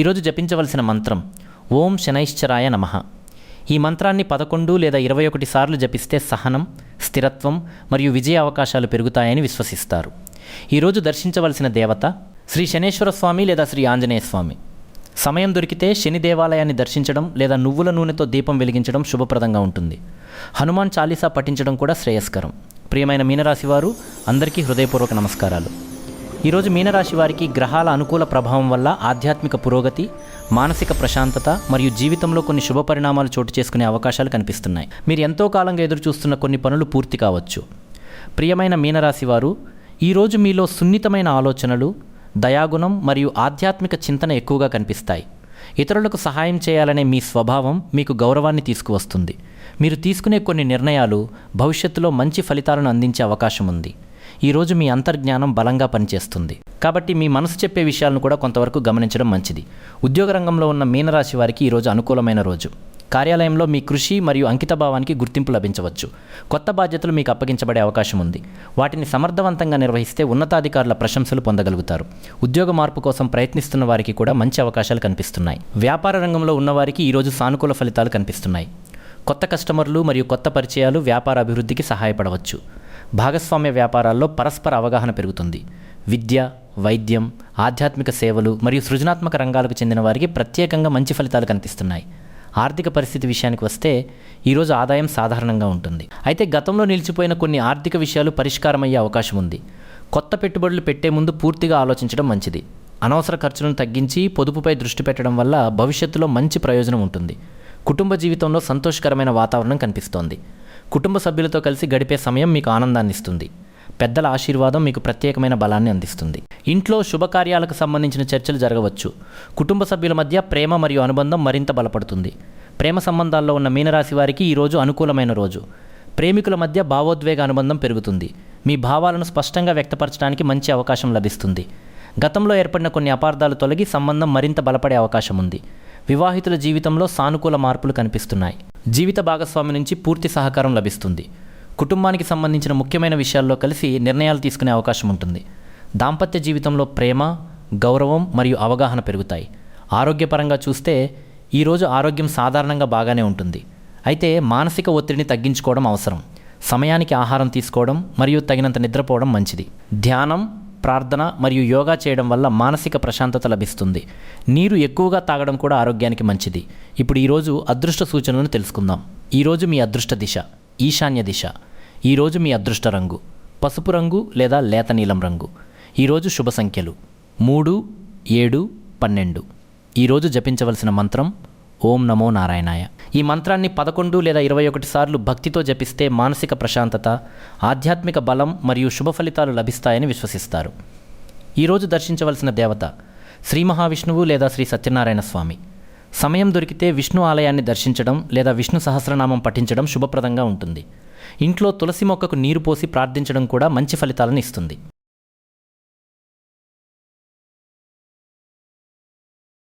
ఈరోజు జపించవలసిన మంత్రం ఓం శనైశ్చరాయ నమః. ఈ మంత్రాన్ని 11 లేదా 21 సార్లు జపిస్తే సహనం, స్థిరత్వం మరియు విజయ అవకాశాలు పెరుగుతాయని విశ్వసిస్తారు. ఈరోజు దర్శించవలసిన దేవత శ్రీ శనేశ్వర స్వామి లేదా శ్రీ ఆంజనేయ స్వామి. సమయం దొరికితే శని దేవాలయాన్ని దర్శించడం లేదా నువ్వుల నూనెతో దీపం వెలిగించడం శుభప్రదంగా ఉంటుంది. హనుమాన్ చాలీసా పఠించడం కూడా శ్రేయస్కరం. ప్రియమైన మీనరాశి వారు అందరికీ హృదయపూర్వక నమస్కారాలు. ఈరోజు మీనరాశి వారికి గ్రహాల అనుకూల ప్రభావం వల్ల ఆధ్యాత్మిక పురోగతి, మానసిక ప్రశాంతత మరియు జీవితంలో కొన్ని శుభ పరిణామాలు చోటు చేసుకునే అవకాశాలు కనిపిస్తున్నాయి. మీరు ఎంతో కాలంగా ఎదురు చూస్తున్న కొన్ని పనులు పూర్తి కావచ్చు. ప్రియమైన మీనరాశి వారు, ఈరోజు మీలో సున్నితమైన ఆలోచనలు, దయాగుణం మరియు ఆధ్యాత్మిక చింతన ఎక్కువగా కనిపిస్తాయి. ఇతరులకు సహాయం చేయాలనే మీ స్వభావం మీకు గౌరవాన్ని తీసుకువస్తుంది. మీరు తీసుకునే కొన్ని నిర్ణయాలు భవిష్యత్తులో మంచి ఫలితాలను అందించే అవకాశం ఉంది. ఈరోజు మీ అంతర్జ్ఞానం బలంగా పనిచేస్తుంది. కాబట్టి మీ మనసు చెప్పే విషయాలను కూడా కొంతవరకు గమనించడం మంచిది. ఉద్యోగ రంగంలో ఉన్న మీనరాశి వారికి ఈరోజు అనుకూలమైన రోజు. కార్యాలయంలో మీ కృషి మరియు అంకితభావానికి గుర్తింపు లభించవచ్చు. కొత్త బాధ్యతలు మీకు అప్పగించబడే అవకాశం ఉంది. వాటిని సమర్థవంతంగా నిర్వహిస్తే ఉన్నతాధికారుల ప్రశంసలు పొందగలుగుతారు. ఉద్యోగ మార్పు కోసం ప్రయత్నిస్తున్న వారికి కూడా మంచి అవకాశాలు కనిపిస్తున్నాయి. వ్యాపార రంగంలో ఉన్నవారికి ఈరోజు సానుకూల ఫలితాలు కనిపిస్తున్నాయి. కొత్త కస్టమర్లు మరియు కొత్త పరిచయాలు వ్యాపార అభివృద్ధికి సహాయపడవచ్చు. భాగస్వామ్య వ్యాపారాల్లో పరస్పర అవగాహన పెరుగుతుంది. విద్య, వైద్యం, ఆధ్యాత్మిక సేవలు మరియు సృజనాత్మక రంగాలకు చెందిన వారికి ప్రత్యేకంగా మంచి ఫలితాలు కనిపిస్తున్నాయి. ఆర్థిక పరిస్థితి విషయానికి వస్తే ఈరోజు ఆదాయం సాధారణంగా ఉంటుంది. అయితే గతంలో నిలిచిపోయిన కొన్ని ఆర్థిక విషయాలు పరిష్కారమయ్యే అవకాశం ఉంది. కొత్త పెట్టుబడులు పెట్టే ముందు పూర్తిగా ఆలోచించడం మంచిది. అనవసర ఖర్చులను తగ్గించి పొదుపుపై దృష్టి పెట్టడం వల్ల భవిష్యత్తులో మంచి ప్రయోజనం ఉంటుంది. కుటుంబ జీవితంలో సంతోషకరమైన వాతావరణం కనిపిస్తోంది. కుటుంబ సభ్యులతో కలిసి గడిపే సమయం మీకు ఆనందాన్ని ఇస్తుంది. పెద్దల ఆశీర్వాదం మీకు ప్రత్యేకమైన బలాన్ని అందిస్తుంది. ఇంట్లో శుభకార్యాలకు సంబంధించిన చర్చలు జరగవచ్చు. కుటుంబ సభ్యుల మధ్య ప్రేమ మరియు అనుబంధం మరింత బలపడుతుంది. ప్రేమ సంబంధాల్లో ఉన్న మీనరాశి వారికి ఈరోజు అనుకూలమైన రోజు. ప్రేమికుల మధ్య భావోద్వేగ అనుబంధం పెరుగుతుంది. మీ భావాలను స్పష్టంగా వ్యక్తపరచడానికి మంచి అవకాశం లభిస్తుంది. గతంలో ఏర్పడిన కొన్ని అపార్థాలు తొలగి సంబంధం మరింత బలపడే అవకాశం ఉంది. వివాహితుల జీవితంలో సానుకూల మార్పులు కనిపిస్తున్నాయి. జీవిత భాగస్వామి నుంచి పూర్తి సహకారం లభిస్తుంది. కుటుంబానికి సంబంధించిన ముఖ్యమైన విషయాల్లో కలిసి నిర్ణయాలు తీసుకునే అవకాశం ఉంటుంది. దాంపత్య జీవితంలో ప్రేమ, గౌరవం మరియు అవగాహన పెరుగుతాయి. ఆరోగ్యపరంగా చూస్తే ఈరోజు ఆరోగ్యం సాధారణంగా బాగానే ఉంటుంది. అయితే మానసిక ఒత్తిడిని తగ్గించుకోవడం అవసరం. సమయానికి ఆహారం తీసుకోవడం మరియు తగినంత నిద్రపోవడం మంచిది. ధ్యానం, ప్రార్థన మరియు యోగా చేయడం వల్ల మానసిక ప్రశాంతత లభిస్తుంది. నీరు ఎక్కువగా తాగడం కూడా ఆరోగ్యానికి మంచిది. ఇప్పుడు ఈరోజు అదృష్ట సూచనలను తెలుసుకుందాం. ఈరోజు మీ అదృష్ట దిశ ఈశాన్య దిశ. ఈరోజు మీ అదృష్ట రంగు పసుపు రంగు లేదా లేత నీలం రంగు. ఈరోజు శుభ సంఖ్యలు 3, 7, 12. ఈరోజు జపించవలసిన మంత్రం ఓం నమో నారాయణాయ. ఈ మంత్రాన్ని 11 లేదా 21 సార్లు భక్తితో జపిస్తే మానసిక ప్రశాంతత, ఆధ్యాత్మిక బలం మరియు శుభ ఫలితాలు లభిస్తాయని విశ్వసిస్తారు. ఈరోజు దర్శించవలసిన దేవత శ్రీ మహావిష్ణువు లేదా శ్రీ సత్యనారాయణ స్వామి. సమయం దొరికితే విష్ణు ఆలయాన్ని దర్శించడం లేదా విష్ణు సహస్రనామం పఠించడం శుభప్రదంగా ఉంటుంది. ఇంట్లో తులసి మొక్కకు నీరు పోసి ప్రార్థించడం కూడా మంచి ఫలితాలను ఇస్తుంది.